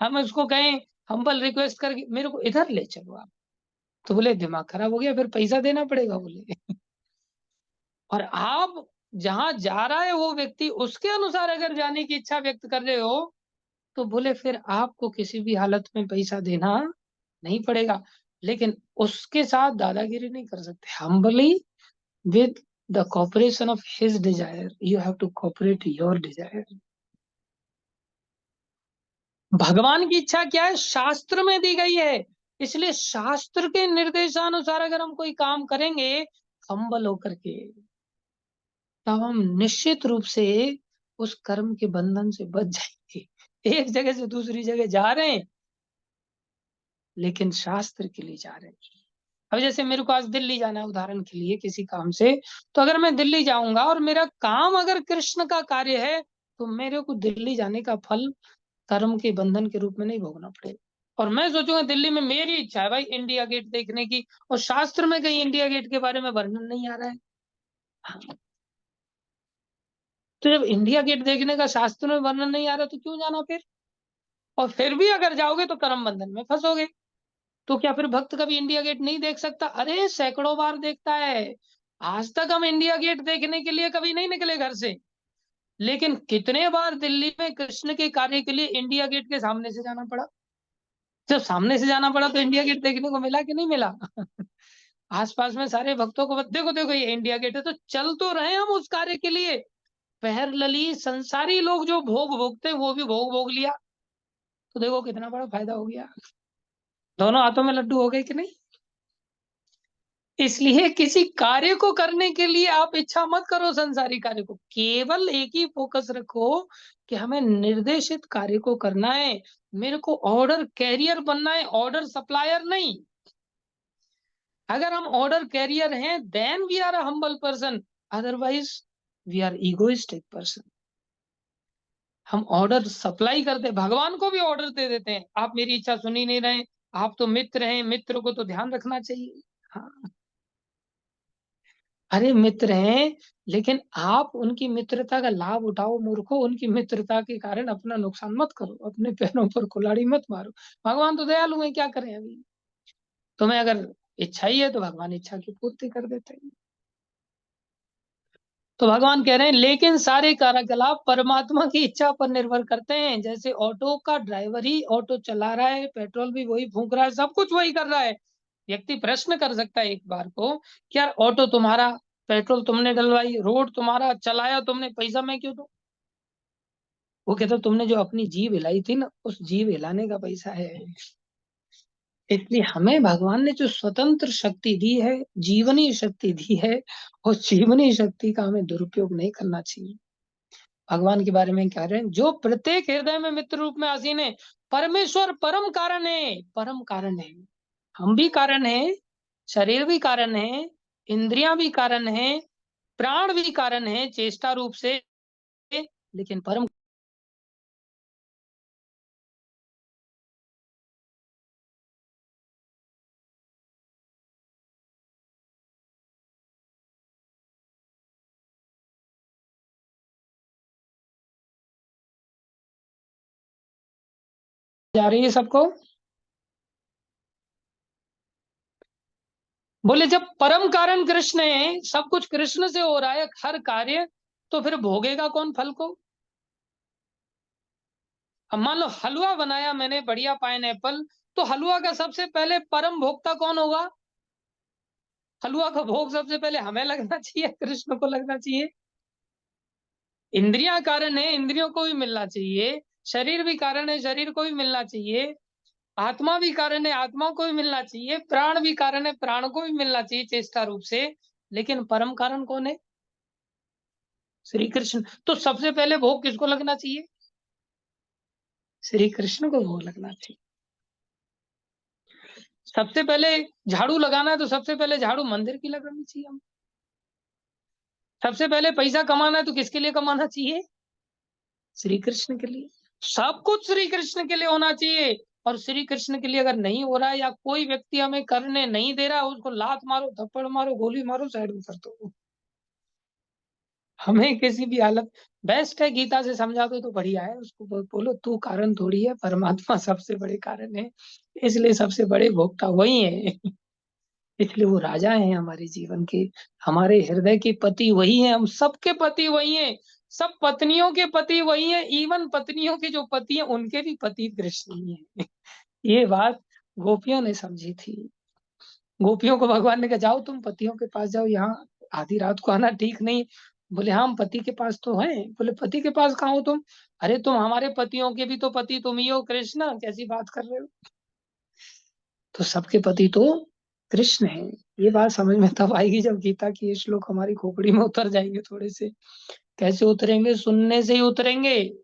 हम उसको कहें हम्बल रिक्वेस्ट करके मेरे को इधर ले चलो आप, तो बोले दिमाग खराब हो गया, फिर पैसा देना पड़ेगा बोले। और आप जहां जा रहा है वो व्यक्ति उसके अनुसार अगर जाने की इच्छा व्यक्त कर रहे हो तो बोले फिर आपको किसी भी हालत में पैसा देना नहीं पड़ेगा। लेकिन उसके साथ दादागिरी नहीं कर सकते। Humbly with the cooperation of his desire you have to cooperate your desire. भगवान की इच्छा क्या है? शास्त्र में दी गई है। इसलिए शास्त्र के निर्देशानुसार अगर हम कोई काम करेंगे हम्बल होकर के, तब हम निश्चित रूप से उस कर्म के बंधन से बच जाएंगे। एक जगह से दूसरी जगह जा रहे हैं लेकिन शास्त्र के लिए जा रहे हैं। अब जैसे मेरे को आज दिल्ली जाना है उदाहरण के लिए किसी काम से, तो अगर मैं दिल्ली जाऊंगा और मेरा काम अगर कृष्ण का कार्य है तो मेरे को दिल्ली जाने का फल कर्म के बंधन के रूप में नहीं भोगना पड़ेगा। और मैं सोचूंगा दिल्ली में मेरी इच्छा है भाई इंडिया गेट देखने की, और शास्त्र में कहीं इंडिया गेट के बारे में वर्णन नहीं आ रहा है। हाँ, तो जब इंडिया गेट देखने का शास्त्र में वर्णन नहीं आ रहा तो क्यों जाना फिर? और फिर भी अगर जाओगे तो कर्म बंधन में फंसोगे। तो क्या फिर भक्त कभी इंडिया गेट नहीं देख सकता? अरे सैकड़ों बार देखता है। आज तक हम इंडिया गेट देखने के लिए कभी नहीं निकले घर से, लेकिन कितने बार दिल्ली में कृष्ण के कार्य के लिए इंडिया गेट के सामने से जाना पड़ा। जब सामने से जाना पड़ा तो इंडिया गेट देखने को मिला कि नहीं मिला? आसपास में सारे भक्तों को देखो देखो ये इंडिया गेट है, तो चल तो रहे हम उस कार्य के लिए। पहर लली संसारी लोग जो भोग भोगते वो भी भोग भोग लिया, तो देखो कितना बड़ा फायदा हो गया। दोनों हाथों में लड्डू हो गए कि नहीं? इसलिए किसी कार्य को करने के लिए आप इच्छा मत करो संसारी कार्य को, केवल एक ही फोकस रखो कि हमें निर्देशित कार्य को करना है, मेरे को ऑर्डर कैरियर बनना है, ऑर्डर सप्लायर नहीं। अगर हम ऑर्डर कैरियर हैं then we are a humble person, otherwise we are egoistic person. हम ऑर्डर सप्लाई करते, भगवान को भी ऑर्डर दे देते हैं, आप मेरी इच्छा सुन ही नहीं रहे, आप तो मित्र हैं, मित्र को तो ध्यान रखना चाहिए। हाँ, अरे मित्र हैं, लेकिन आप उनकी मित्रता का लाभ उठाओ मूर्खो, उनकी मित्रता के कारण अपना नुकसान मत करो, अपने पैरों पर कुल्हाड़ी मत मारो। भगवान तो दयालु है, क्या करें अभी। तुम्हें अगर इच्छा ही है तो भगवान इच्छा की पूर्ति कर देते हैं। तो भगवान कह रहे हैं लेकिन सारे कार्यकलाप परमात्मा की इच्छा पर निर्भर करते हैं। जैसे ऑटो का ड्राइवर ही ऑटो चला रहा है, पेट्रोल भी वही फूंक रहा है, सब कुछ वही कर रहा है। व्यक्ति प्रश्न कर सकता है एक बार को, क्या ऑटो तुम्हारा, पेट्रोल तुमने डलवाई, रोड तुम्हारा, चलाया तुमने, पैसा मैं क्यों दूं? वो कहता तुमने जो अपनी जीभ हिलाई थी ना, उस जीभ हिलाने का पैसा है। इसलिए हमें भगवान ने जो स्वतंत्र शक्ति दी है, जीवनी शक्ति दी है, उस जीवनी शक्ति का हमें दुरुपयोग नहीं करना चाहिए। भगवान के बारे में कह रहे हैं, जो प्रत्येक हृदय में मित्र रूप में आसीन है। परमेश्वर परम कारण है, परम कारण है। हम भी कारण है, शरीर भी कारण है, इंद्रियां भी कारण है, प्राण भी कारण है चेष्टा रूप से, लेकिन परम जा रही है सबको। बोले जब परम कारण कृष्ण है, सब कुछ कृष्ण से हो रहा है हर कार्य, तो फिर भोगेगा कौन फल को? अब मान लो हलवा बनाया मैंने, बढ़िया पाइनएप्पल, तो हलवा का सबसे पहले परम भोक्ता कौन होगा? हलवा का भोग सबसे पहले हमें लगना चाहिए, कृष्ण को लगना चाहिए। इंद्रियां कारण है, इंद्रियों को भी मिलना चाहिए। शरीर भी कारण है, शरीर को भी मिलना चाहिए। आत्मा भी कारण है, आत्मा को भी मिलना चाहिए। प्राण भी कारण है, प्राण को भी मिलना चाहिए चेष्टा रूप से। लेकिन परम कारण कौन है? श्री कृष्ण। तो सबसे पहले भोग किसको लगना चाहिए? श्री कृष्ण को भोग लगना चाहिए। सबसे पहले झाड़ू लगाना है तो सबसे पहले झाड़ू मंदिर की लगानी चाहिए हम। सबसे पहले पैसा कमाना है तो किसके लिए कमाना चाहिए? श्री कृष्ण के लिए। सब कुछ श्री कृष्ण के लिए होना चाहिए। और श्री कृष्ण के लिए अगर नहीं हो रहा है, या कोई व्यक्ति हमें करने नहीं दे रहा है, उसको लात मारो, थप्पड़ मारो, गोली मारो, साइड में कर दो। हमें किसी भी हालत, बेस्ट है गीता से समझा दो तो बढ़िया है। उसको बोलो तू कारण थोड़ी है, परमात्मा सबसे बड़े कारण है, इसलिए सबसे बड़े भोक्ता वही है। इसलिए वो राजा हैं हमारे जीवन के, हमारे हृदय के पति वही हैं, हम सबके पति वही हैं। सब पत्नियों के पति वही हैं, इवन पत्नियों के जो पति हैं उनके भी पति कृष्ण ही हैं। ये बात गोपियों ने समझी थी। गोपियों को भगवान ने कहा जाओ तुम पतियों के पास जाओ, यहाँ आधी रात को आना ठीक नहीं। बोले हाँ, हम पति के पास तो हैं। बोले पति के पास कहाँ हो तुम? अरे तुम हमारे पतियों के भी तो पति तुम ही हो कृष्ण, कैसी बात कर रहे हो? तो सबके पति तो कृष्ण है। ये बात समझ में तब आएगी जब गीता की ये श्लोक हमारी खोपड़ी में उतर जाएंगे थोड़े से। कैसे उतरेंगे? सुनने से ही उतरेंगे।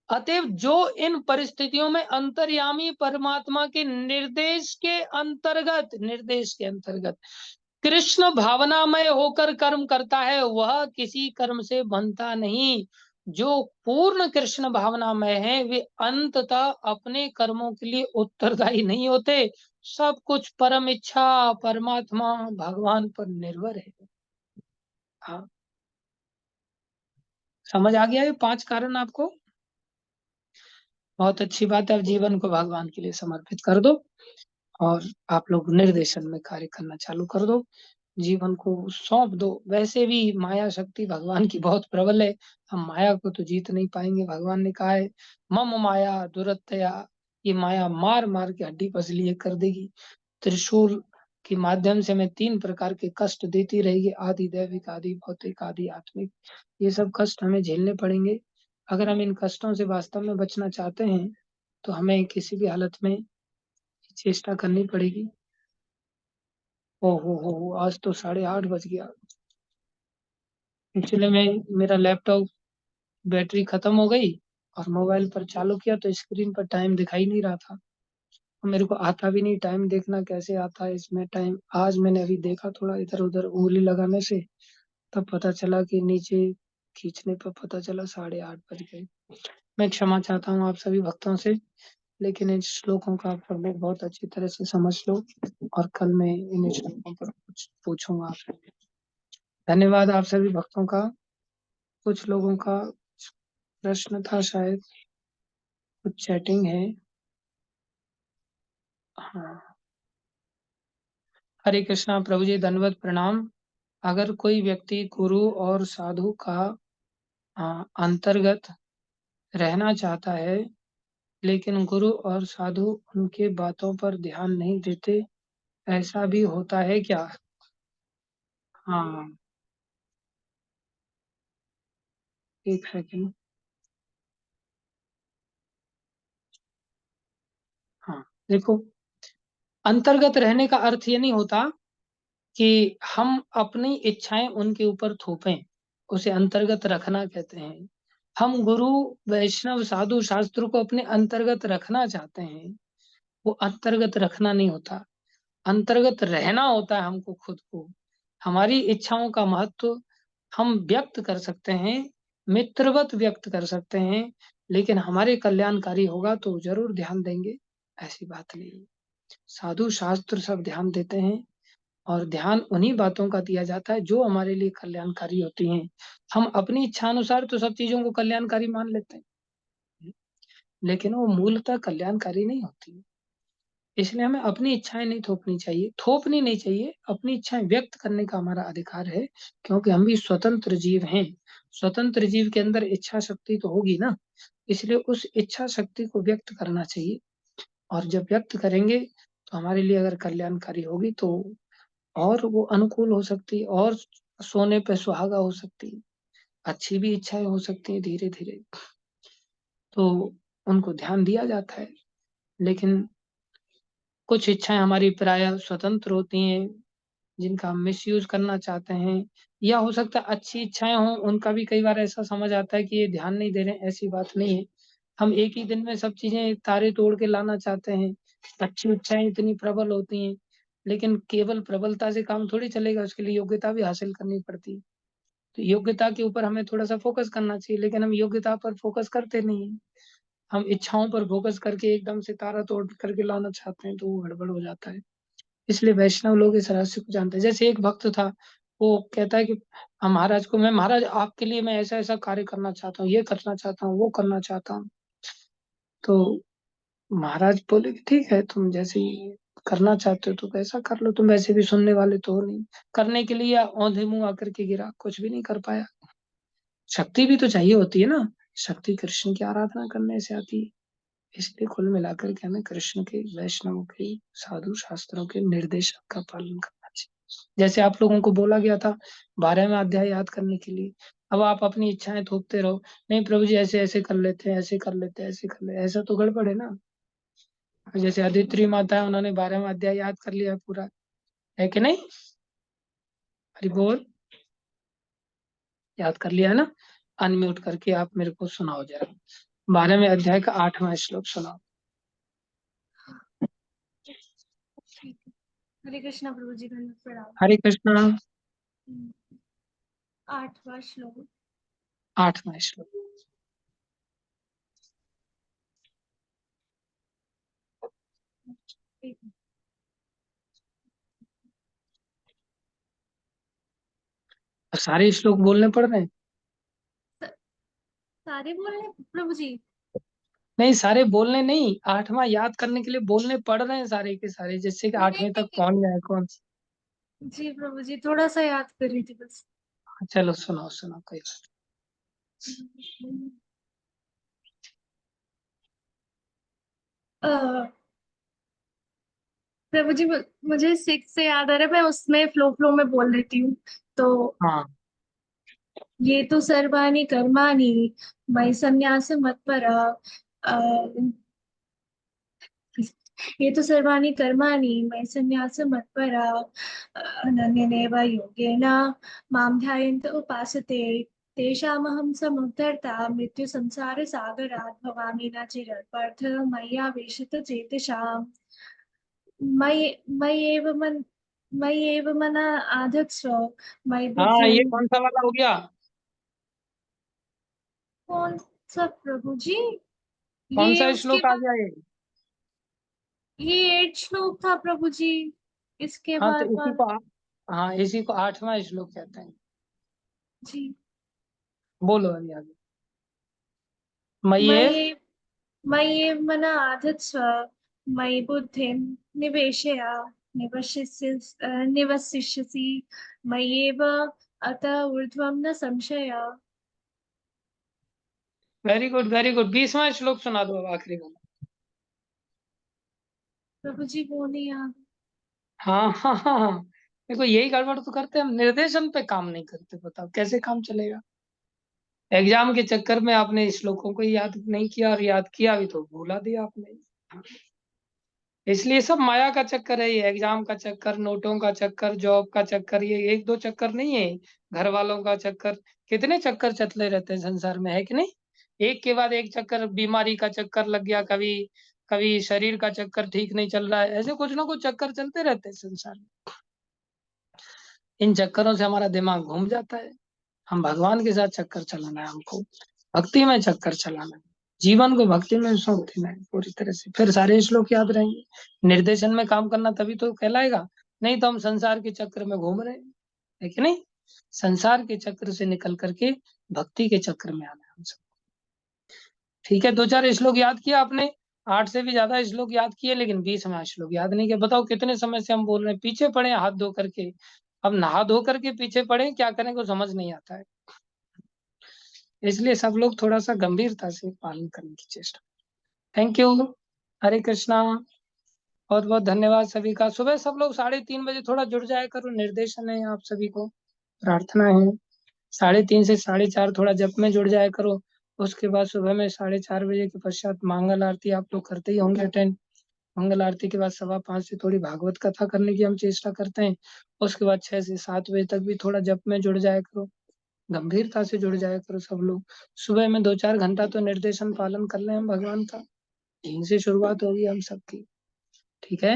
अतएव जो इन परिस्थितियों में अंतर्यामी परमात्मा के निर्देश के अंतर्गत कृष्ण भावनामय होकर कर्म करता है, वह किसी कर्म से बनता नहीं। जो पूर्ण कृष्ण भावनामय है, वे अंततः अपने कर्मों के लिए उत्तरदायी नहीं होते। सब कुछ परम इच्छा परमात्मा भगवान पर निर्भर है। हाँ, समझ आ गया ये 5 कारण आपको? बहुत अच्छी बात है। अब जीवन को भगवान के लिए समर्पित कर दो और आप लोग निर्देशन में कार्य करना चालू कर दो। जीवन को सौंप दो। वैसे भी माया शक्ति भगवान की बहुत प्रबल है, हम माया को तो जीत नहीं पाएंगे। भगवान ने कहा है मम माया दुरत्तया, ये माया मार मार के हड्डी पसली एक कर देगी। त्रिशूल के माध्यम से हमें 3 प्रकार के कष्ट देती रहेगी, आदि दैविक, आदि भौतिक, आदि आत्मिक। ये सब कष्ट हमें झेलने पड़ेंगे। अगर हम इन कष्टों से वास्तव में बचना चाहते हैं तो हमें किसी भी हालत में चेष्टा करनी पड़ेगी। हो, आज तो 8:30 बज गया। एक्चुअली में मेरा लैपटॉप बैटरी खत्म हो गई और मोबाइल पर चालू किया तो स्क्रीन पर टाइम दिखाई नहीं रहा था। और मेरे को आता भी नहीं टाइम देखना, कैसे आता है इसमें टाइम। आज मैंने अभी देखा थोड़ा इधर उधर उंगली लगाने से, तब पता चला कि नीचे खींचने पर पता चला 8:30 बज गए। मैं क्षमा चाहता हूँ आप सभी भक्तों से, लेकिन इन श्लोकों का आप लोग बहुत अच्छी तरह से समझ लो और कल मैं इन श्लोकों पर कुछ पूछूंगा आपसे। धन्यवाद आप सभी भक्तों का। कुछ लोगों का प्रश्न था शायद, कुछ चैटिंग है। हाँ, हरे कृष्णा प्रभु जी, दंडवत प्रणाम। अगर कोई व्यक्ति गुरु और साधु का अंतर्गत रहना चाहता है, लेकिन गुरु और साधु उनके बातों पर ध्यान नहीं देते, ऐसा भी होता है क्या? हाँ, एक सेकंड। हाँ, देखो, अंतर्गत रहने का अर्थ ये नहीं होता कि हम अपनी इच्छाएं उनके ऊपर थोपें, उसे अंतर्गत रखना कहते हैं। हम गुरु, वैष्णव, साधु, शास्त्र को अपने अंतर्गत रखना चाहते हैं, वो अंतर्गत रखना नहीं होता, अंतर्गत रहना होता है हमको खुद को। हमारी इच्छाओं का महत्व हम व्यक्त कर सकते हैं, मित्रवत व्यक्त कर सकते हैं, लेकिन हमारे कल्याणकारी होगा तो जरूर ध्यान देंगे, ऐसी बात नहीं। साधु शास्त्र सब ध्यान देते हैं, और ध्यान उन्हीं बातों का दिया जाता है जो हमारे लिए कल्याणकारी होती हैं। हम अपनी इच्छा अनुसार तो सब चीजों को कल्याणकारी मान लेते हैं, लेकिन वो मूलतः कल्याणकारी नहीं होती। इसलिए हमें अपनी इच्छाएं नहीं थोपनी चाहिए, थोपनी नहीं चाहिए, अपनी इच्छाएं व्यक्त करने का हमारा अधिकार है, क्योंकि हम भी स्वतंत्र जीव हैं। स्वतंत्र जीव के अंदर इच्छा शक्ति तो होगी ना, इसलिए उस इच्छा शक्ति को व्यक्त करना चाहिए। और जब व्यक्त करेंगे तो हमारे लिए अगर कल्याणकारी होगी तो और वो अनुकूल हो सकती है, और सोने पे सुहागा हो सकती है, अच्छी भी इच्छाएं हो सकती है धीरे धीरे, तो उनको ध्यान दिया जाता है। लेकिन कुछ इच्छाएं हमारी प्रायः स्वतंत्र होती हैं, जिनका हम मिसयूज करना चाहते हैं, या हो सकता है अच्छी इच्छाएं हों, उनका भी कई बार ऐसा समझ आता है कि ये ध्यान नहीं दे रहे हैं, ऐसी बात नहीं है। हम एक ही दिन में सब चीजें तारे तोड़ के लाना चाहते हैं, अच्छी इच्छाएं इतनी प्रबल होती हैं, लेकिन केवल प्रबलता से काम थोड़ी चलेगा, उसके लिए योग्यता भी हासिल करनी पड़ती है। तो योग्यता के ऊपर हमें थोड़ा सा फोकस करना चाहिए, लेकिन हम योग्यता पर फोकस करते नहीं है। हम इच्छाओं पर फोकस करके एकदम से तारा तोड़ करके लाना चाहते हैं, तो वो गड़बड़ हो जाता है। इसलिए वैष्णव लोग इस रहस्य को जानते हैं। जैसे एक भक्त था, वो कहता है कि महाराज को, मैं महाराज आपके लिए मैं ऐसा ऐसा कार्य करना चाहता हूँ, ये करना चाहता हूँ, वो करना चाहता हूँ। तो महाराज बोले कि ठीक है, तुम जैसे ही करना चाहते हो तो ऐसा कर लो, तुम वैसे भी सुनने वाले तो हो नहीं। करने के लिए औंधे मुंह आकर के गिरा, कुछ भी नहीं कर पाया। शक्ति भी तो चाहिए होती है ना, शक्ति कृष्ण की आराधना करने से आती है। इसलिए कुल मिलाकर के हमें कृष्ण के, वैष्णव के, साधु शास्त्रों के निर्देशक का पालन करना चाहिए। जैसे आप लोगों को बोला गया था 12वां अध्याय याद करने के लिए, अब आप अपनी इच्छाएं थोपते रहो, नहीं प्रभु जी ऐसे ऐसे कर लेते हैं, ऐसे कर लेते हैं, ऐसे कर ले, ऐसा तो गड़बड़ है ना। जैसे अदिति माता है, उन्होंने 12वां अध्याय याद कर लिया पूरा, है कि नहीं? हरि बोल, याद कर लिया है ना? अनम्यूट करके आप मेरे को सुनाओ जरा, 12वें अध्याय का 8वां श्लोक सुनाओ। हरे कृष्णा प्रभु जी, धन्यवाद, प्रणाम। हरे कृष्णा। 8वां श्लोक। 8वां श्लोक। सारे श्लोक बोलने पड़ रहे हैं? सारे बोलने प्रभु जी? नहीं, सारे बोलने नहीं, 8वां याद करने के लिए बोलने पड़ रहे हैं सारे के सारे, जिससे कि नहीं 8वें तक नहीं पहुंच जाए कौन सा। जी प्रभु जी, थोड़ा सा याद कर रही थी बस। चलो सुनाओ सुनाओ, कोई बात अ, प्रभु जी, मुझे 6 से याद आ रहा है, मैं उसमें फ्लो फ्लो में बोल देती हूँ। तो नहीं। हाँ, ये तो सर्वाणि कर्माणि मयि संन्यास मत्परा, ये तो सर्वाणि कर्माणि मयि संन्यास मत्परा, अनन्येनैव योगेन मां ध्यायन्त उपासते, तेषामहं समुद्धर्ता मृत्यु संसार सागरात्, भवामि न चिरात् पार्थ मय्यावेशितचेतसाम्। मयि मय्येव मन मयि एव मन आधत्स्व मयि हाँ, ये बुद्धिं। कौन सा वाला हो गया? कौन सा प्रभु जी? कौन ये सा उसके श्लोक आ बाद गया ये? ये 8 श्लोक था प्रभु जी। इसके हाँ, तो बाद इसी वाला। को हाँ, इसी को 8वां श्लोक कहते हैं। जी। बोलो अभी आगे। मय्येव। मयि मयि एव मन आधत्स्व मयि बुद्धिं निवेशय निवसिष्यसि मय्येव अतः ऊर्ध्वं न संशय। Very good, very good. 20वां श्लोक सुना दो अब, आखिरी वाला। प्रभु जी वो नहीं याद। हाँ हाँ हाँ हाँ। देखो, यही गड़बड़ तो करते हैं हम, निर्देशन पे काम नहीं करते। बताओ कैसे काम चलेगा? एग्जाम के चक्कर में आपने श्लोकों को याद नहीं किया, और याद किया भी तो भूला दिया आपने। इसलिए सब माया का चक्कर है, ये एग्जाम का चक्कर, नोटों का चक्कर, जॉब का चक्कर। ये एक दो चक्कर नहीं है। घर वालों का चक्कर। कितने चक्कर चलते रहते हैं संसार में, है कि नहीं? एक के बाद एक चक्कर, बीमारी का चक्कर लग गया कभी, कभी शरीर का चक्कर ठीक नहीं चल रहा है, ऐसे कुछ ना कुछ चक्कर चलते रहते हैं संसार में। इन चक्करों से हमारा दिमाग घूम जाता है। हम भगवान के साथ चक्कर चलाना है हमको, भक्ति में चक्कर चलाना है, जीवन को भक्ति में सौंप देना है पूरी तरह से, फिर सारे श्लोक याद रहेंगे। निर्देशन में काम करना तभी तो कहलाएगा। नहीं तो हम संसार के चक्र में घूम रहे हैं, है कि नहीं? संसार के चक्र से निकल करके भक्ति के चक्र में आना है हम सब। ठीक है, 2-4 श्लोक याद किया आपने। 8 से भी ज्यादा श्लोक याद किए, लेकिन 20वां श्लोक याद नहीं किया। बताओ कितने समय से हम बोल रहे हैं, पीछे पड़े हैं हाथ धो करके। अब नहा धो करके पीछे पड़े, क्या करें को समझ नहीं आता है। इसलिए सब लोग थोड़ा सा गंभीरता से पालन करने की चेष्टा। Thank you. हरे कृष्णा। बहुत बहुत धन्यवाद सभी का। सुबह सब लोग 3:30 बजे थोड़ा जुड़ जाया करो, निर्देशन है आप सभी को, प्रार्थना है। 3:30 से 4:30 थोड़ा जप में जुड़ जाया करो। उसके बाद सुबह में 4:30 बजे के पश्चात मंगल आरती आप लोग करते ही होंगे अटेंड। मंगल आरती के बाद 5:15 से थोड़ी भागवत कथा करने की हम चेष्टा करते हैं। उसके बाद 6 से 7 बजे तक भी थोड़ा जप में जुड़ जाया करो, गंभीरता से जुड़ जाया करो सब लोग। सुबह में 2-4 घंटा तो निर्देशन पालन कर लें हम भगवान का। यहीं से शुरुआत होगी हम सबकी। ठीक है।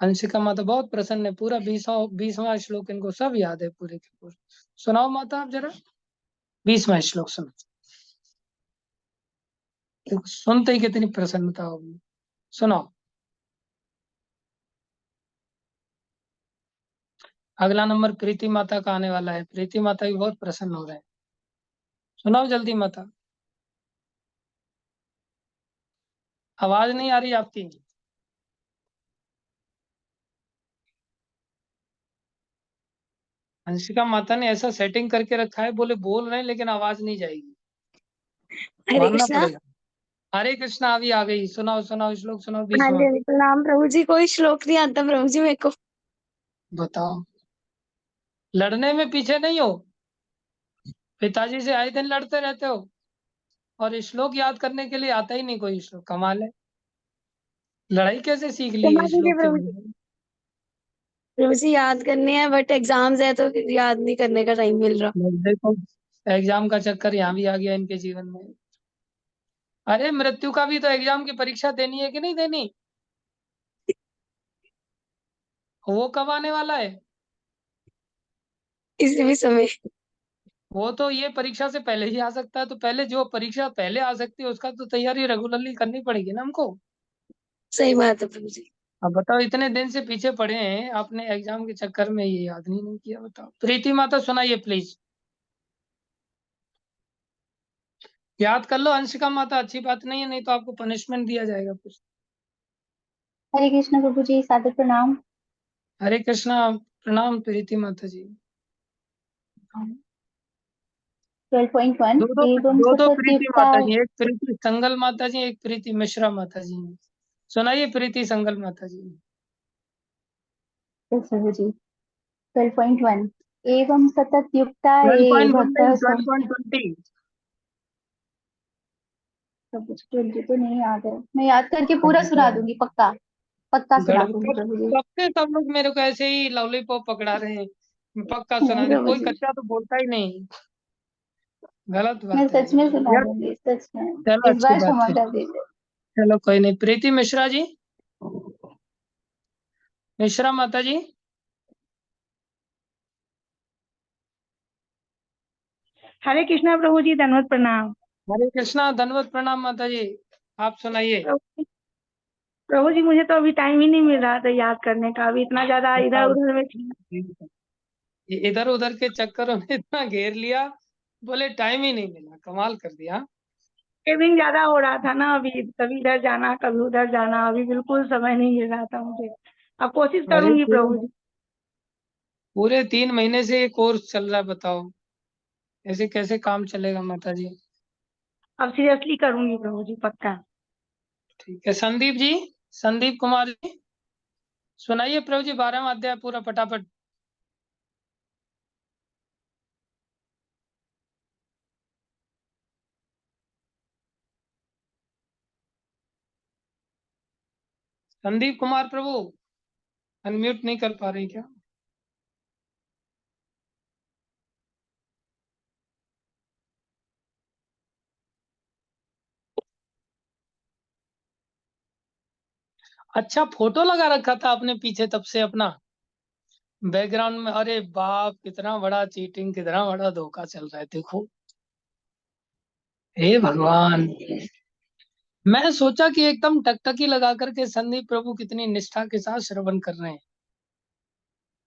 अंशिका माता बहुत प्रसन्न है, पूरा 20वां श्लोक इनको सब याद है पूरे के पूरे। सुनाओ माता आप जरा 20वां श्लोक सुनो। देखो, सुनते ही कितनी प्रसन्नता होगी। सुनाओ। अगला नंबर प्रीति माता का आने वाला है। प्रीति माता भी बहुत प्रसन्न हो रहे हैं। सुनाओ जल्दी माता। आवाज नहीं आ रही आपकी। अंशिका माता ने ऐसा सेटिंग करके रखा है, बोले बोल रहे हैं लेकिन आवाज नहीं जाएगी, हरे मानना कृष्णा। पड़ेगा। हरे कृष्णा अभी आ गई। सुनाओ सुनाओ श्लोक सुनाओ हाँ 20वां। जी, प्रणाम प्रभु जी। कोई श्लोक नहीं आता प्रभु जी मेरे को। बताओ, लड़ने में पीछे नहीं हो? पिताजी से आए दिन लड़ते रहते हो, और श्लोक याद करने के लिए आता ही नहीं कोई श्लोक। कमाल है, लड़ाई कैसे सीख ली क्षमा है कीजिए श्लोक के प्रभु जी। बिना? प्रभु जी याद करने हैं बट एग्जाम्स है तो याद नहीं करने का टाइम मिल रहा। देखो, एग्जाम का चक्कर यहाँ भी आ गया इनके जीवन में। अरे मृत्यु का भी तो एग्जाम की परीक्षा देनी है कि नहीं देनी? वो कब आने वाला है? किसी भी समय। वो तो ये परीक्षा से पहले ही आ सकता है, तो पहले जो परीक्षा पहले आ सकती है उसका तो तैयारी रेगुलरली करनी पड़ेगी ना हमको। सही बात है प्रभु जी। अब बताओ, इतने दिन से पीछे पड़े हैं आपने एग्जाम के चक्कर में, ये याद नहीं किया। बताओ प्रीति माता सुनाइए प्लीज। याद कर लो अंशिका माता, अच्छी बात नहीं है, नहीं तो आपको पनिशमेंट दिया जाएगा कुछ। हरे कृष्ण प्रभु जी, सादर प्रणाम। हरे कृष्णा। प्रणाम प्रीति माता जी। 12.1 दो दो एवं दो दो सतत प्रीति युक्ता। माता जी, एक प्रीति संगल माता जी, एक प्रीति मिश्रा माता जी। सुनाइए प्रीति संगल माता जी। प्रभु जी 12.1 एवं सतत युक्ता ट्वेल्व ये पॉइंट वन भक्त नहीं, सम। 12.20। प्रभु जी 20 तो नहीं याद है, मैं याद करके अब पूरा सुना बताओ, दूंगी, पक्का पक्का सुना गड़बड़ दूंगी कब? प्रभु जी। कब से सब लोग मेरे को ऐसे ही लॉलीपॉप पकड़ा रहे हैं, पक्का सुना नहीं दे, प्रभु कोई जी, कच्चा तो बोलता ही नहीं। गलत मैं बात है सच में सुना यार। दूंगी, सच में। चलो इस अच्छी बार बात क्षमा है। कर दीजिए। चलो कोई नहीं। प्रीति मिश्रा जी। मिश्रा माता जी। हरे कृष्णा प्रभु जी, धन्यवाद प्रणाम। हरे कृष्णा, धन्यवाद प्रणाम माता जी। आप सुनाइए। प्रभु जी, मुझे तो अभी टाइम ही नहीं मिल रहा था याद करने का, अभी इतना ज्यादा इधर उधर में थी। इधर उधर के चक्करों में इतना घेर लिया, बोले टाइम ही नहीं मिला। कमाल कर दिया। ट्रेवलिंग ज्यादा हो रहा था ना, अभी कभी इधर जाना कभी उधर जाना, अभी बिल्कुल समय नहीं मिल रहा था मुझे। अब कोशिश अरे करूंगी पूरे प्रभु जी। पूरे 3 महीने से ये कोर्स चल रहा है, बताओ ऐसे कैसे काम चलेगा माता जी। अब सीरियसली करूंगी प्रभु जी, पक्का। ठीक है। संदीप जी, संदीप कुमार जी, सुनाइए प्रभु जी 12वां अध्याय पूरा फटाफट। संदीप कुमार प्रभु अनम्यूट नहीं कर पा रहे क्या? अच्छा, फोटो लगा रखा था आपने पीछे तब से अपना बैकग्राउंड में? अरे बाप, कितना बड़ा चीटिंग, कितना बड़ा धोखा चल रहा है, देखो। हे भगवान, मैं सोचा कि एकदम टकटकी लगा करके संदीप प्रभु कितनी निष्ठा के साथ श्रवण कर रहे हैं।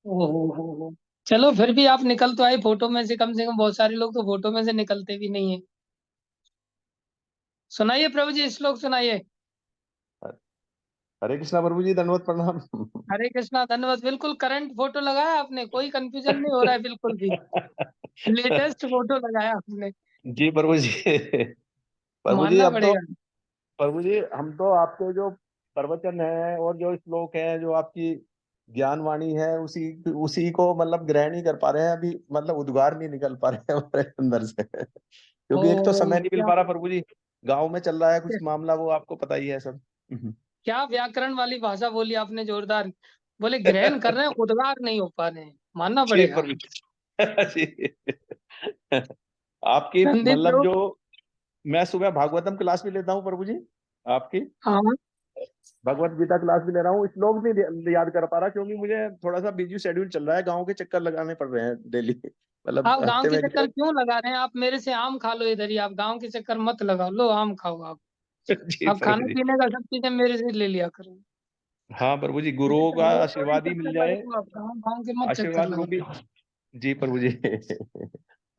ओहो। चलो फिर भी आप निकल तो आए फोटो में से, कम से कम। बहुत सारे लोग तो फोटो में से निकलते भी नहीं है। सुनाइए प्रभु जी, श्लोक सुनाइए। हरे कृष्णा प्रभु जी, धन्यवाद प्रणाम। हरे कृष्णा, धन्यवाद। बिल्कुल करंट फोटो लगाया आपने, कोई कंफ्यूजन नहीं हो रहा है बिल्कुल भी। लेटेस्ट फोटो लगाया आपने। जी प्रभु जी। प्रभु जी, मानना अब तो पड़ेगा। प्रभु जी हम तो आपके जो प्रवचन है और जो श्लोक है, जो आपकी ज्ञान वाणी है, उसी उसी को मतलब ग्रहण ही कर पा रहे हैं अभी, मतलब उद्गार नहीं निकल पा रहे हैं हमारे अंदर से। ओ, क्योंकि एक तो समय नहीं मिल क्या पा रहा प्रभु जी, गांव में चल रहा है कुछ मामला, वो आपको पता ही है सब। क्या व्याकरण वाली भाषा बोली आपने, जोरदार। बोले ग्रहण कर रहे हैं, उद्गार नहीं हो पा रहे हैं, मानना जी पड़ेगा। प्रभु जी। आपकी संदीप मतलब प्रभु। जो मैं सुबह भागवतम क्लास भी लेता हूँ प्रभु जी, आपकी हाँ भगवत गीता क्लास भी ले रहा हूँ। श्लोक नहीं याद कर पा रहा, क्योंकि मुझे थोड़ा सा बिजी शेड्यूल चल रहा है, गांव के चक्कर लगाने पड़ रहे हैं डेली, मतलब आप गांव हफ्ते के में चक्कर क्यों लगा रहे हैं? आप मेरे से आम खा लो इधर ही, आप गांव के चक्कर मत लगाओ। लो आम खाओ आप। जी आप प्रभु खाने जी। पीने का सब चीजें मेरे से ले लिया करो। हाँ प्रभु जी, मेरे गुरुओं से का रोज थोड़ी आशीर्वाद ही मिल चक्कर जाए। लगाओ आप, गाँव गाँव के मत चक्कर आशीर्वाद लगाओ। रूपी। जी प्रभु जी।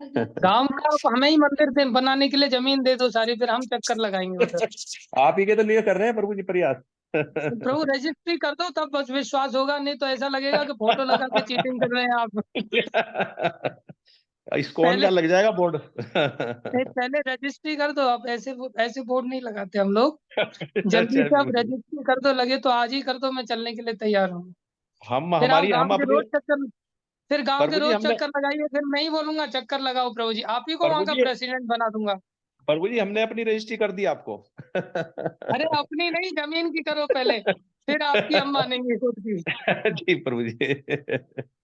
गांव का आप हमें ही मंदिर बनाने के लिए जमीन दे दो सारी, फिर हम चक्कर लगाएंगे उधर। आप ही के तो लिए कर रहे हैं प्रभु जी प्रयास। तो प्रभु रजिस्ट्री कर दो, तब बस विश्वास होगा, नहीं तो ऐसा लगेगा कि फोटो लगा के चीटिंग कर रहे हैं आप। इस्कॉन पहले का लग जाएगा बोर्ड। नहीं, पहले रजिस्ट्री कर दो आप। ऐसे ऐसे बोर्ड नहीं लगाते हम लोग। जल्दी अच्छा से आप प्रभु जी। रजिस्ट्री कर दो, लगे तो आज ही कर दो, मैं चलने के लिए तैयार हूँ। फिर आप हम गांव के अपनी रोज चक्कर फिर गांव के प्रभु जी रोज हमने चक्कर लगाइए, फिर मैं ही बोलूंगा चक्कर लगाओ प्रभु जी, आप ही को वहां प्रभु का जी प्रेसिडेंट बना दूंगा। प्रभु जी हमने अपनी रजिस्ट्री कर दी आपको। अरे अपनी नहीं, जमीन की करो पहले, फिर आपकी हम मानेंगे खुद की। जी प्रभु जी।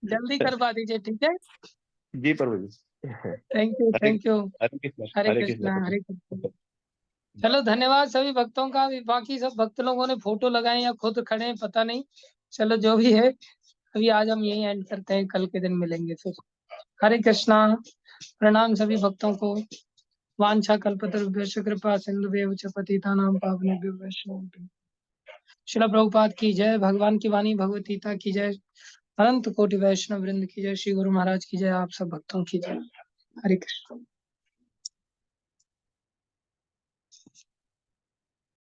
जल्दी करवा दीजिए, ठीक है। जी प्रभु जी। Thank you, Hare thank you. Hare Krishna, Hare Hare Krishna Krishna, प्रभु। हरे कृष्णा। चलो धन्यवाद सभी भक्तों का। बाकी सब भक्त लोगों ने फोटो लगाए या खुद खड़े हैं पता नहीं। चलो जो भी है, अभी आज हम यही एंड करते हैं, कल के दिन मिलेंगे फिर। हरे कृष्णा। प्रणाम सभी भक्तों को। वांछा कल्पतरुभ्यश्च कृपा सिंधुभ्येव च पतितानां पावनेभ्यो वैष्णवेभ्यो। श्रील प्रभुपाद की जय। भगवान की वाणी भगवत गीता की जय। अनंत कोटि वैष्णव वृंद की जय। श्री गुरु महाराज की जय। आप सब भक्तों की जय। हरे कृष्ण।